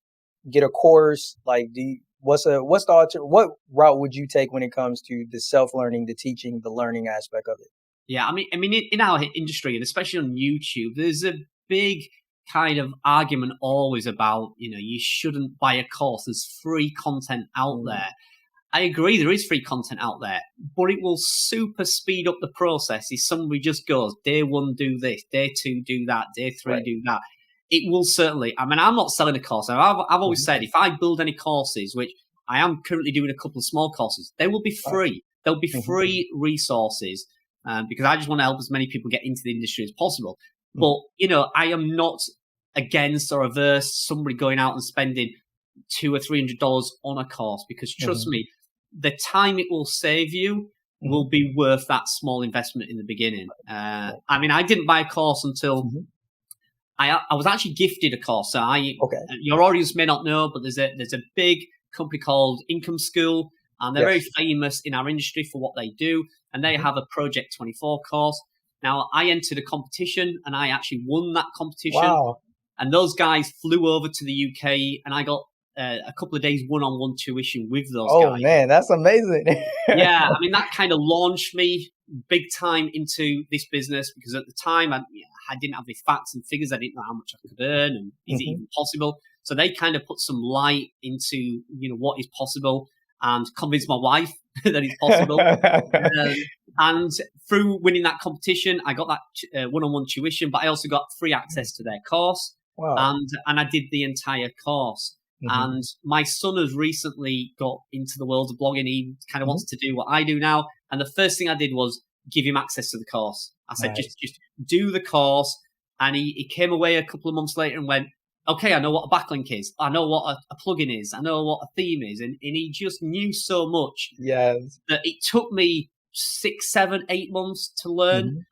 get a course? Like, what route would you take when it comes to the self-learning, the teaching, the learning aspect of it? Yeah, I mean, in our industry, and especially on YouTube, there's a big kind of argument always about, you shouldn't buy a course. There's free content out there. I agree, there is free content out there, but it will super speed up the process if somebody just goes, day one, do this, day two, do that, day three, do that. It will certainly, I mean, I'm not selling a course. I've always said, if I build any courses, which I am currently doing a couple of small courses, they will be free. They'll be free resources because I just want to help as many people get into the industry as possible. But, I am not against or averse somebody going out and spending $200 or $300 on a course, because trust me, the time it will save you will be worth that small investment in the beginning. I mean, I didn't buy a course until I was actually gifted a course. So your audience may not know, but there's a big company called Income School, and they're very famous in our industry for what they do. And they have a Project 24 course. Now, I entered a competition and I actually won that competition. Wow. And those guys flew over to the UK, and I got a couple of days one-on-one tuition with those guys. Oh, man, that's amazing. Yeah, I mean, that kind of launched me big time into this business, because at the time I didn't have the facts and figures. I didn't know how much I could earn, and is it even possible? So they kind of put some light into, what is possible, and convinced my wife that it's possible. And through winning that competition, I got that one-on-one tuition, but I also got free access to their course. Wow. And I did the entire course. And my son has recently got into the world of blogging. He kind of wants to do what I do now. And the first thing I did was give him access to the course. I said, just do the course. And he came away a couple of months later and went, okay, I know what a backlink is. I know what a plugin is. I know what a theme is. And he just knew so much that it took me 6, 7, 8 months to learn.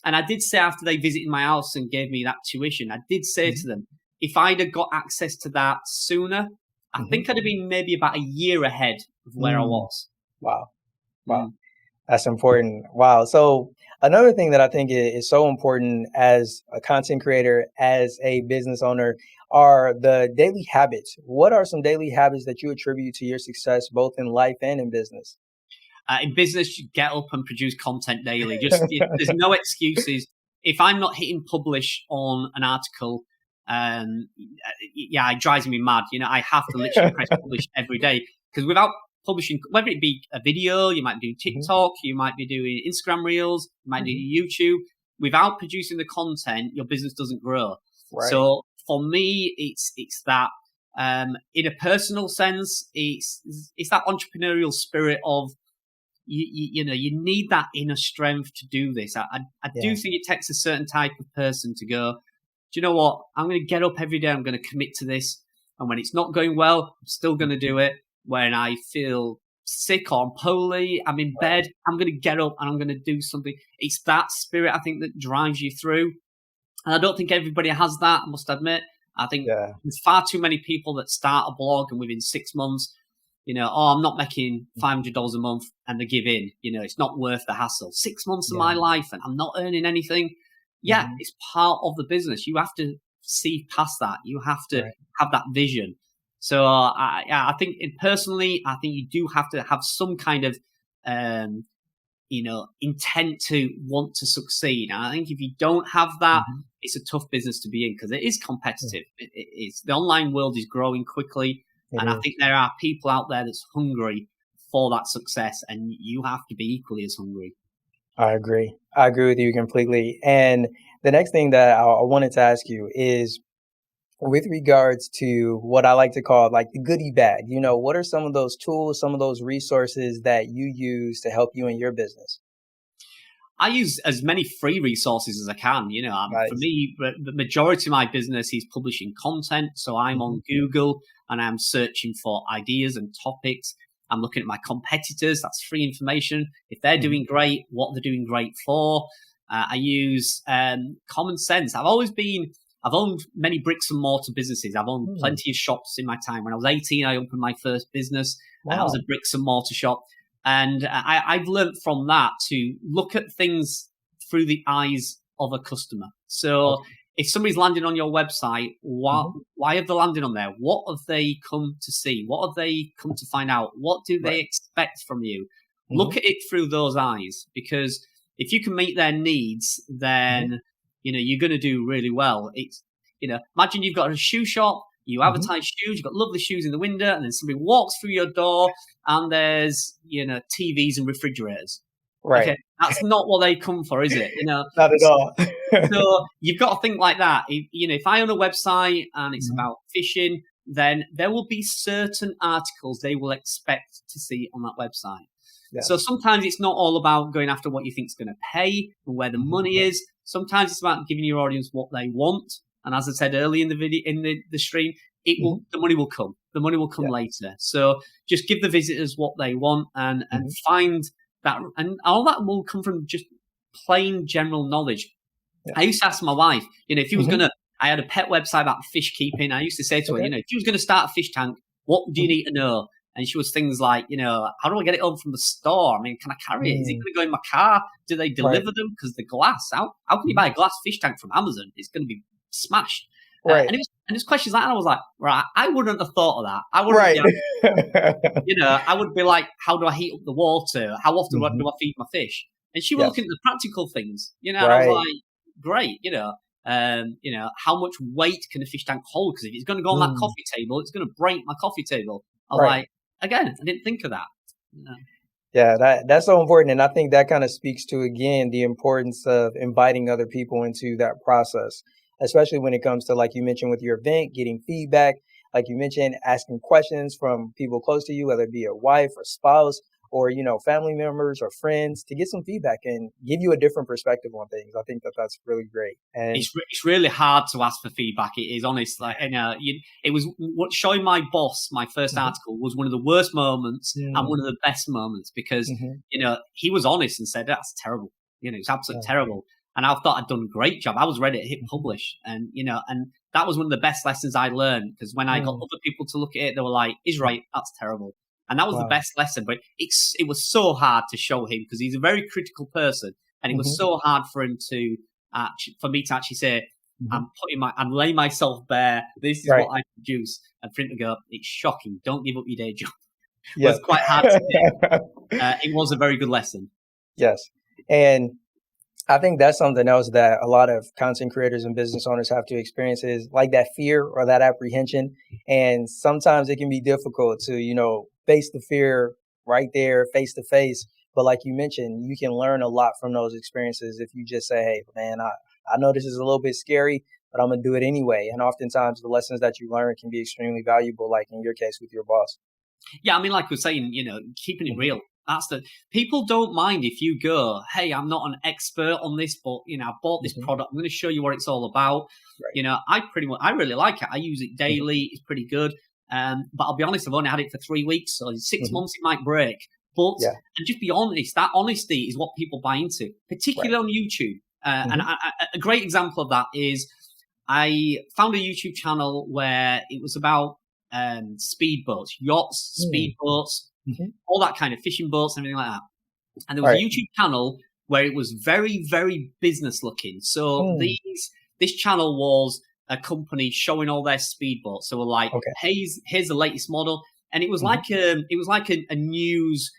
And I did say, after they visited my house and gave me that tuition, I did say to them, if I'd have got access to that sooner, I think I'd have been maybe about a year ahead of where I was. Wow. That's important. Wow. So another thing that I think is so important as a content creator, as a business owner, are the daily habits. What are some daily habits that you attribute to your success, both in life and in business? In business, you get up and produce content daily. There's no excuses. If I'm not hitting publish on an article, it drives me mad. I have to literally press publish every day, because without publishing, whether it be a video, you might be doing TikTok, you might be doing Instagram Reels, you might be doing YouTube. Without producing the content, your business doesn't grow. Right. So for me, it's that. In a personal sense, it's that entrepreneurial spirit of you need that inner strength to do this. I do think it takes a certain type of person to go, do you know what? I'm going to get up every day. I'm going to commit to this. And when it's not going well, I'm still going to do it. When I feel sick or I'm poorly, I'm in bed, I'm going to get up and I'm going to do something. It's that spirit, I think, that drives you through. And I don't think everybody has that, I must admit. I think there's far too many people that start a blog and within 6 months, I'm not making $500 a month, and they give in. It's not worth the hassle. 6 months of my life and I'm not earning anything. Yeah, it's part of the business. You have to see past that. You have to have that vision. So I think personally, I think you do have to have some kind of, intent to want to succeed. And I think if you don't have that, it's a tough business to be in, because it is competitive. It's the online world is growing quickly. And I think there are people out there that's hungry for that success, and you have to be equally as hungry. I agree with you completely. And the next thing that I wanted to ask you is, with regards to what I like to call like the goodie bag, what are some of those tools, some of those resources that you use to help you in your business? I use as many free resources as I can. For me, the majority of my business is publishing content. So I'm on Google and I'm searching for ideas and topics. I'm looking at my competitors. That's free information. If they're doing great, what they're doing great for. I use common sense. I've owned many bricks and mortar businesses. I've owned plenty of shops in my time. When I was 18, I opened my first business. Wow. And I was a bricks and mortar shop. And I've learned from that to look at things through the eyes of a customer. So if somebody's landing on your website, why have they landed on there? What have they come to see? What have they come to find out? What do they expect from you? Look at it through those eyes, because if you can meet their needs, then you're going to do really well. It's imagine you've got a shoe shop, you advertise shoes, you've got lovely shoes in the window, and then somebody walks through your door and there's TVs and refrigerators. Right. Okay, that's not what they come for, is it? Not at all. So you've got to think like that. If I own a website and it's about fishing, then there will be certain articles they will expect to see on that website. Yes. So sometimes it's not all about going after what you think is going to pay and where the money is. Sometimes it's about giving your audience what they want. And as I said earlier in the video, in the stream, the money will come. The money will come later. So just give the visitors what they want and find that, and all that will come from just plain general knowledge. I used to ask my wife, if you was I had a pet website about fish keeping. I used to say to her, if you was going to start a fish tank, what do you need to know? And she was things like, how do I get it home from the store? I mean, can I carry it? Is it going to go in my car? Do they deliver them? Because the glass, how can you buy a glass fish tank from Amazon? It's going to be smashed. Right. And it was questions like that. And I was like, right, I wouldn't have thought of that. I wouldn't, I would be like, how do I heat up the water? How often do I feed my fish? And she was looking at the practical things, and I was like, great, how much weight can a fish tank hold? Because if it's going to go on that coffee table, it's going to break my coffee table. I was like, again, I didn't think of that. Yeah, that's so important. And I think that kind of speaks to, again, the importance of inviting other people into that process, especially when it comes to, like you mentioned with your event, getting feedback, like you mentioned, asking questions from people close to you, whether it be a wife or spouse or, family members or friends, to get some feedback and give you a different perspective on things. I think that's really great. And it's really hard to ask for feedback. It is, honest. Like, it was what showing my boss my first article was one of the worst moments and one of the best moments because he was honest and said that's terrible. It's absolutely terrible. And I thought I'd done a great job. I was ready to hit publish, and and that was one of the best lessons I learned because when I got other people to look at it, they were like, "He's right, that's terrible." And that was the best lesson. But it was so hard to show him because he's a very critical person, and it was so hard for him to for me to actually say, I'm laying myself bare. This is what I produce, and for him to go, "It's shocking. Don't give up your day job." It was quite hard to do. It was a very good lesson. Yes, and I think that's something else that a lot of content creators and business owners have to experience is like that fear or that apprehension. And sometimes it can be difficult to, face the fear right there, face to face. But like you mentioned, you can learn a lot from those experiences if you just say, hey, man, I know this is a little bit scary, but I'm going to do it anyway. And oftentimes the lessons that you learn can be extremely valuable, like in your case with your boss. Yeah, I mean, like we're saying, keeping it real. People don't mind if you go, hey, I'm not an expert on this, but I bought this product. I'm going to show you what it's all about. Right. I really like it. I use it daily. It's pretty good. But I'll be honest, I've only had it for 3 weeks, so in 6 months it might break. But and just be honest. That honesty is what people buy into, particularly on YouTube. And a great example of that is I found a YouTube channel where it was about speedboats, yachts, speedboats. All that kind of fishing boats and everything like that. And there was a YouTube channel where it was very, very business looking. So this channel was a company showing all their speedboats. So we're like, hey, here's the latest model. And it was like a news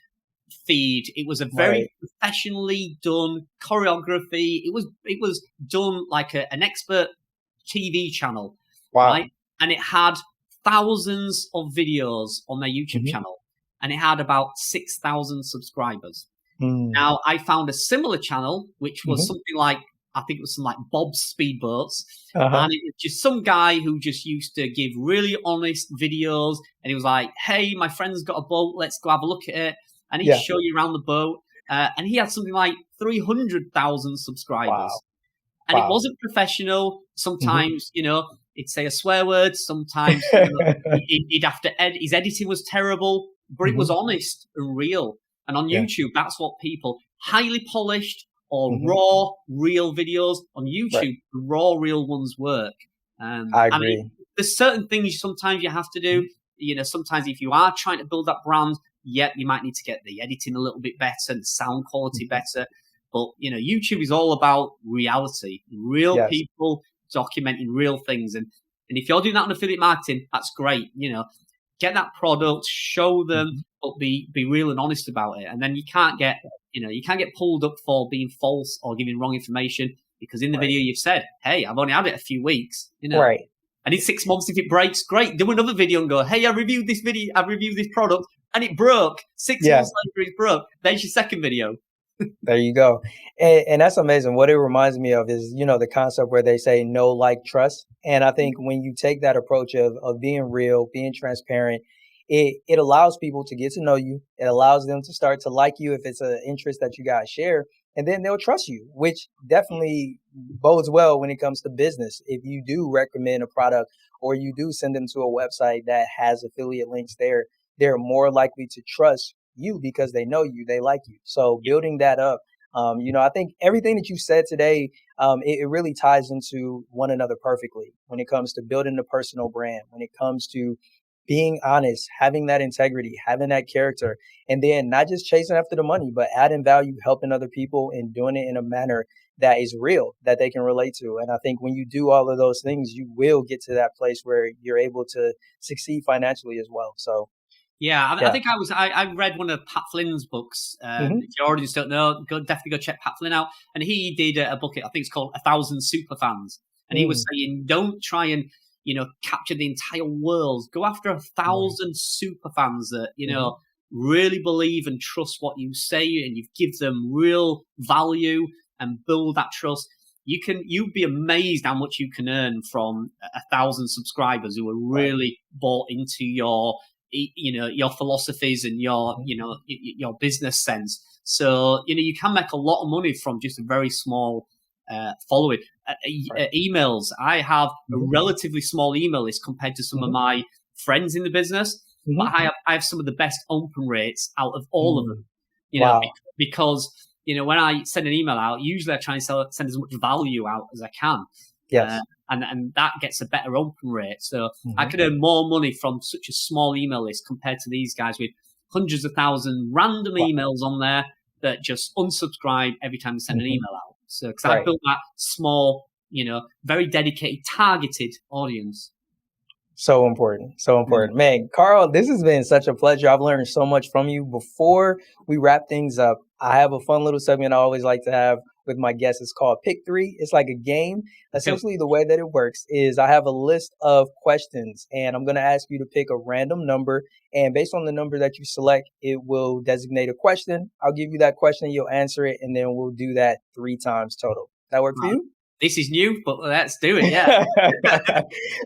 feed. It was a very professionally done choreography. It was done like an expert TV channel. Wow. Right? And it had thousands of videos on their YouTube channel. And it had about 6,000 subscribers. Now, I found a similar channel, which was something like, I think it was something like Bob's Speedboats. And it was just some guy who just used to give really honest videos. And he was like, hey, my friend's got a boat. Let's go have a look at it. And he'd show you around the boat. And he had something like 300,000 subscribers. Wow. And it wasn't professional. Sometimes, he'd say a swear word. Sometimes he'd have to edit. His editing was terrible. But it was honest and real. And on YouTube, that's what people, highly polished or raw, real videos on YouTube, the raw, real ones work. I agree. I mean, there's certain things sometimes you have to do. Sometimes if you are trying to build that brand, you might need to get the editing a little bit better and the sound quality better. But, YouTube is all about reality, real people documenting real things. And if you're doing that on affiliate marketing, that's great. Get that product, show them, but be real and honest about it. And then you can't get pulled up for being false or giving wrong information, because in the video you've said, hey, I've only had it a few weeks, Right. And in 6 months, if it breaks, great. Do another video and go, hey, I reviewed this product and it broke. 6 months later, it broke. There's your second video. There you go. And that's amazing. What it reminds me of is, the concept where they say know, like, trust. And I think when you take that approach of being real, being transparent, it allows people to get to know you. It allows them to start to like you if it's an interest that you guys share. And then they'll trust you, which definitely bodes well when it comes to business. If you do recommend a product or you do send them to a website that has affiliate links there, they're more likely to trust you because they know you, they like you. So building that up, I think everything that you said today, it really ties into one another perfectly when it comes to building a personal brand, when it comes to being honest, having that integrity, having that character, and then not just chasing after the money, but adding value, helping other people and doing it in a manner that is real, that they can relate to. And I think when you do all of those things, you will get to that place where you're able to succeed financially as well. So I think I read one of Pat Flynn's books. If you already just don't know, definitely go check Pat Flynn out. And he did a book, I think it's called 1,000 Superfans. And he was saying, don't try and, capture the entire world. Go after 1,000 superfans that, really believe and trust what you say, and you give them real value and build that trust. You'd be amazed how much you can earn from 1,000 subscribers who are really bought into your philosophies and your business sense. So, you can make a lot of money from just a very small following. Emails. I have a relatively small email list compared to some of my friends in the business, but I have some of the best open rates out of all of them, because, when I send an email out, usually I try and send as much value out as I can. Yes. And that gets a better open rate. So I could earn more money from such a small email list compared to these guys with hundreds of thousands random emails on there that just unsubscribe every time they send an email out. So because I built that small, very dedicated, targeted audience. So important. So important. Man, Carl, this has been such a pleasure. I've learned so much from you. Before we wrap things up, I have a fun little segment I always like to have with my guests. It's called Pick Three. It's like a game. Essentially, the way that it works is I have a list of questions, and I'm going to ask you to pick a random number. And based on the number that you select, it will designate a question. I'll give you that question. You'll answer it, and then we'll do that 3 times total. That work for you? This is new, but let's do it. Yeah.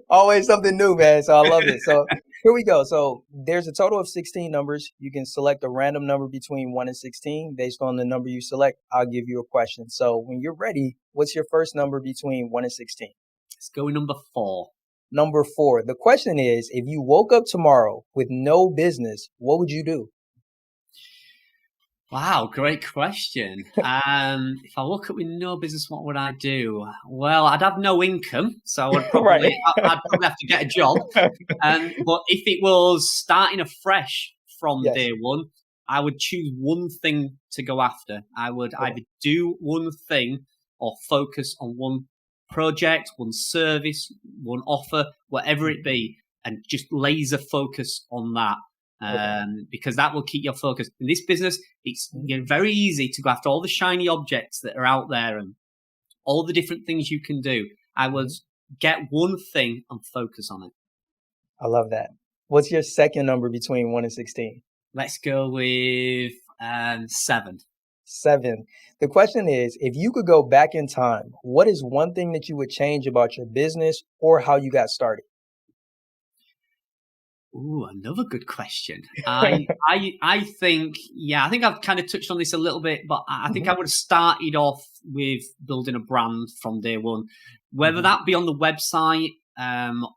Always something new, man. So I love it. So here we go. So there's a total of 16 numbers. You can select a random number between 1 and 16. Based on the number you select, I'll give you a question. So when you're ready, what's your first number between 1 and 16? Let's go with number 4. Number 4. The question is, if you woke up tomorrow with no business, what would you do? Wow, great question. If I woke up with no business, what would I do? Well, I'd have no income, so I would probably I'd probably have to get a job. But if it was starting afresh from day one, I would choose one thing to go after. I would either do one thing or focus on one project, one service, one offer, whatever it be, and just laser focus on that. Because that will keep your focus. In this business, it's very easy to go after all the shiny objects that are out there and all the different things you can do. I would get one thing and focus on it. I love that. What's your second number between 1 and 16? Let's go with 7. 7. The question is, if you could go back in time, what is one thing that you would change about your business or how you got started? Ooh, another good question. I think I've kind of touched on this a little bit, but I think I would have started off with building a brand from day one, whether that be on the website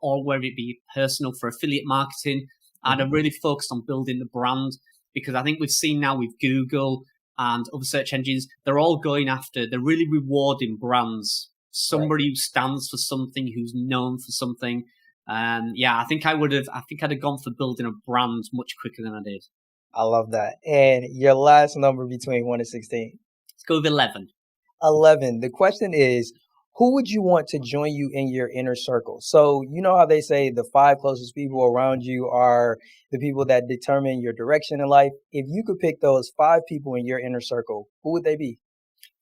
or whether it be personal for affiliate marketing. I'd have really focused on building the brand, because I think we've seen now with Google and other search engines, they're really rewarding brands. Somebody who stands for something, who's known for something. I think I'd have gone for building a brand much quicker than I did. I love that. And your last number between 1 and 16? Let's go with 11. 11. The question is, who would you want to join you in your inner circle? So, you know how they say the five closest people around you are the people that determine your direction in life? If you could pick those five people in your inner circle, who would they be?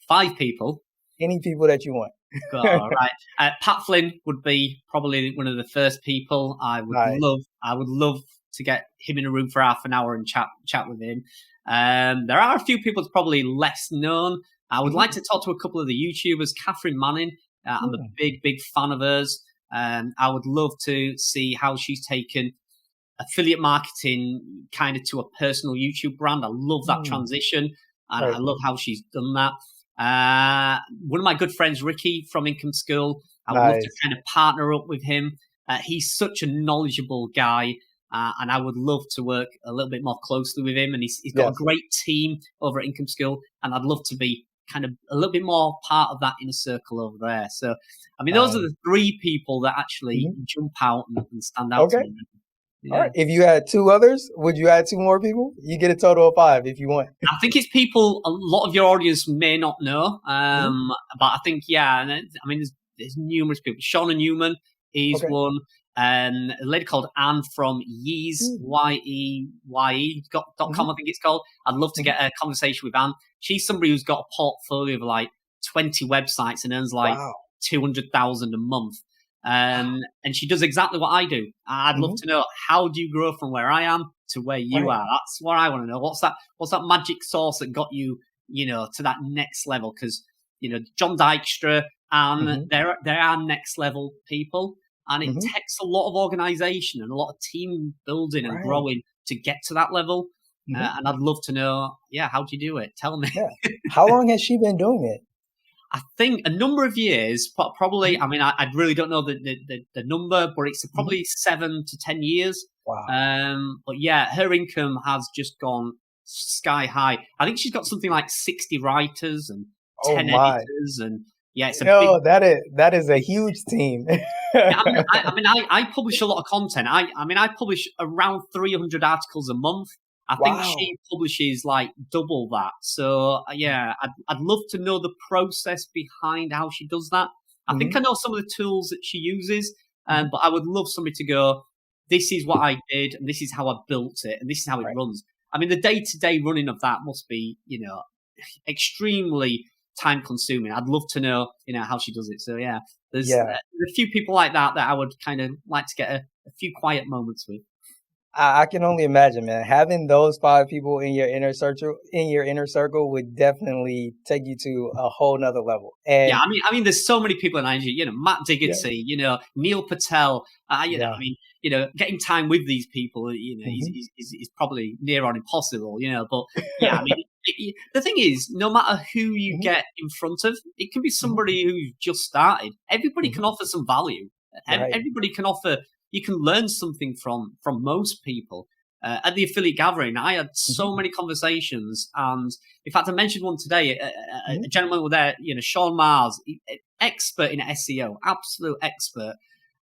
5 people. Any people that you want. All right. Pat Flynn would be probably one of the first people Nice. I would love to get him in a room for half an hour and chat with him. There are a few people that's probably less known. I would like to talk to a couple of the YouTubers. Catherine Manning, I'm a big fan of hers. I would love to see how she's taken affiliate marketing kind of to a personal YouTube brand. I love that transition, and I love how she's done that. One of my good friends, Ricky from Income School, I would love to kind of partner up with him. He's such a knowledgeable guy, and I would love to work a little bit more closely with him. And he's got a great team over at Income School, and I'd love to be kind of a little bit more part of that inner circle over there. So, I mean, those are the 3 people that actually jump out and stand out to me. Yeah. All right. If you had 2 others, would you add 2 more people? You get a total of 5 if you want. I think it's people a lot of your audience may not know, but I think, I mean, there's numerous people. Shauna Newman is one. A lady called Anne from Yeez, YEYE.com, I think it's called. I'd love to get a conversation with Anne. She's somebody who's got a portfolio of like 20 websites and earns like 200,000 a month. And she does exactly what I do. I'd love to know, how do you grow from where I am to where you are? That's what I want to know. What's that magic sauce that got you, to that next level? Because, John Dykstra, and there are next level people. And it takes a lot of organization and a lot of team building and growing to get to that level. And I'd love to know, how do you do it? Tell me. Yeah. How long has she been doing it? I think a number of years, probably. I mean, I really don't know the number, but it's probably 7 to 10 years. Wow. But her income has just gone sky high. I think she's got something like 60 writers and 10 editors, and it's that is a huge team. I publish a lot of content. I publish around 300 articles a month. I think she publishes like double that. So I'd love to know the process behind how she does that. I think I know some of the tools that she uses, but I would love somebody to go, this is what I did, and this is how I built it, and this is how it runs. I mean, the day-to-day running of that must be, extremely time-consuming. I'd love to know, how she does it. So there's a few people like that I would kind of like to get a few quiet moments with. I can only imagine, man. Having those 5 people in your inner circle would definitely take you to a whole nother level. And I mean, there's so many people in IG. Matt Diggorsey, Neil Patel. Getting time with these people, is probably near on impossible. But I mean, the thing is, no matter who you get in front of, it can be somebody who's just started. Everybody can offer some value. Everybody can offer. You can learn something from most people. At the affiliate gathering, I had so many conversations, and in fact, I mentioned one today. A gentleman was there, Sean Mars, expert in SEO, absolute expert,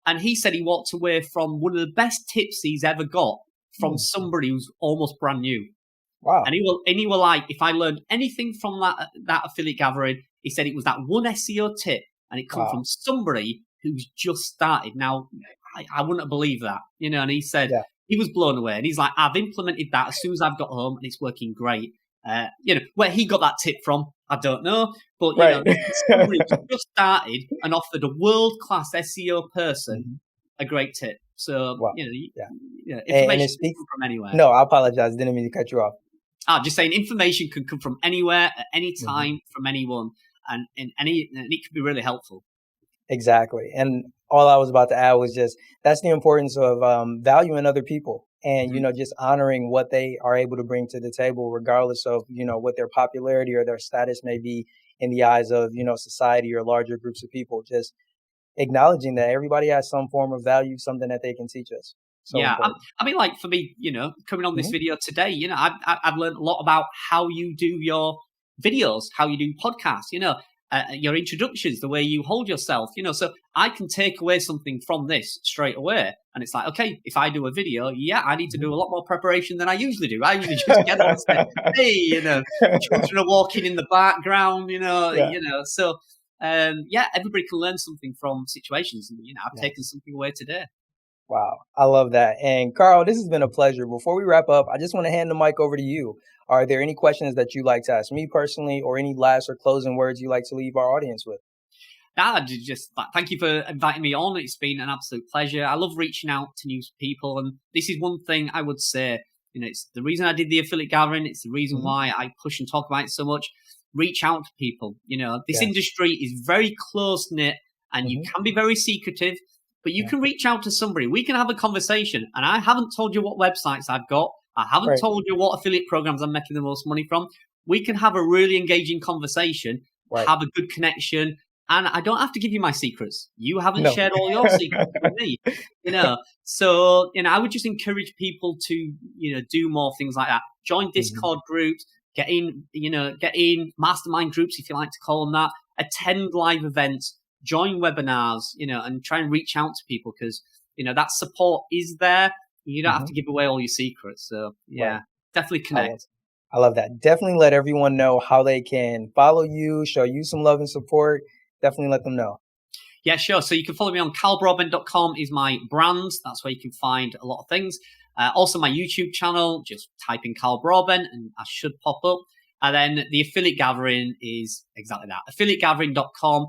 and he said he walked away from one of the best tips he's ever got from somebody who's almost brand new. Wow! And he were like, if I learned anything from that affiliate gathering, he said it was that one SEO tip, and it come from somebody who's just started. Now, I wouldn't believe that, and he said he was blown away, and he's like, I've implemented that as soon as I've got home, and it's working great. Where he got that tip from, I don't know, but somebody just started and offered a world-class SEO person a great tip. So, information can come from anywhere. No, I apologize. Didn't mean to cut you off. Just saying, information can come from anywhere at any time from anyone, and it can be really helpful. Exactly. And all I was about to add was just, that's the importance of valuing other people and, just honoring what they are able to bring to the table, regardless of, what their popularity or their status may be in the eyes of, society or larger groups of people. Just acknowledging that everybody has some form of value, something that they can teach us. So I mean, like for me, coming on this video today, I've learned a lot about how you do your videos, how you do podcasts, your introductions, the way you hold yourself, so I can take away something from this straight away. And it's like, okay, if I do a video, I need to do a lot more preparation than I usually do. I usually just get on and say, hey, children are walking in the background, so everybody can learn something from situations. And, I've taken something away today. Wow, I love that. And Carl, this has been a pleasure. Before we wrap up, I just want to hand the mic over to you. Are there any questions that you'd like to ask me personally, or any last or closing words you'd like to leave our audience with? Just thank you for inviting me on. It's been an absolute pleasure. I love reaching out to new people, and this is one thing I would say. It's the reason I did the affiliate gathering. It's the reason why I push and talk about it so much. Reach out to people. This industry is very close knit, and you can be very secretive, but you can reach out to somebody. We can have a conversation, and I haven't told you what websites I've got. I haven't told you what affiliate programs I'm making the most money from. We can have a really engaging conversation, have a good connection. And I don't have to give you my secrets. You haven't shared all your secrets with me, So, I would just encourage people to, do more things like that. Join Discord groups, get in mastermind groups, if you like to call them that. Attend live events, join webinars, and try and reach out to people because, that support is there. You don't have to give away all your secrets. So, definitely connect. I love that. Definitely let everyone know how they can follow you, show you some love and support. Definitely let them know. Yeah, sure. So you can follow me on carlbroadbent.com is my brand. That's where you can find a lot of things. Also my YouTube channel, just type in Carl Broadbent and I should pop up. And then the affiliate gathering is exactly that, affiliategathering.com.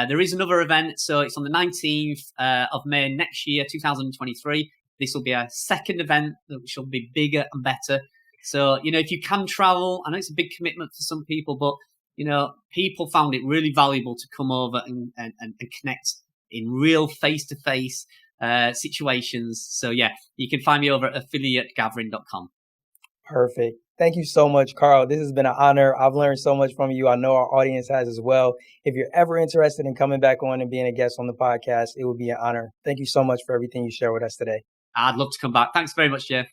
There is another event. So it's on the 19th of May next year, 2023. This will be a second event which will be bigger and better. So, if you can travel, I know it's a big commitment for some people, but people found it really valuable to come over and connect in real face-to-face situations. So, you can find me over at affiliategathering.com. Perfect. Thank you so much, Carl. This has been an honor. I've learned so much from you. I know our audience has as well. If you're ever interested in coming back on and being a guest on the podcast, it would be an honor. Thank you so much for everything you shared with us today. I'd love to come back. Thanks very much, Jeff.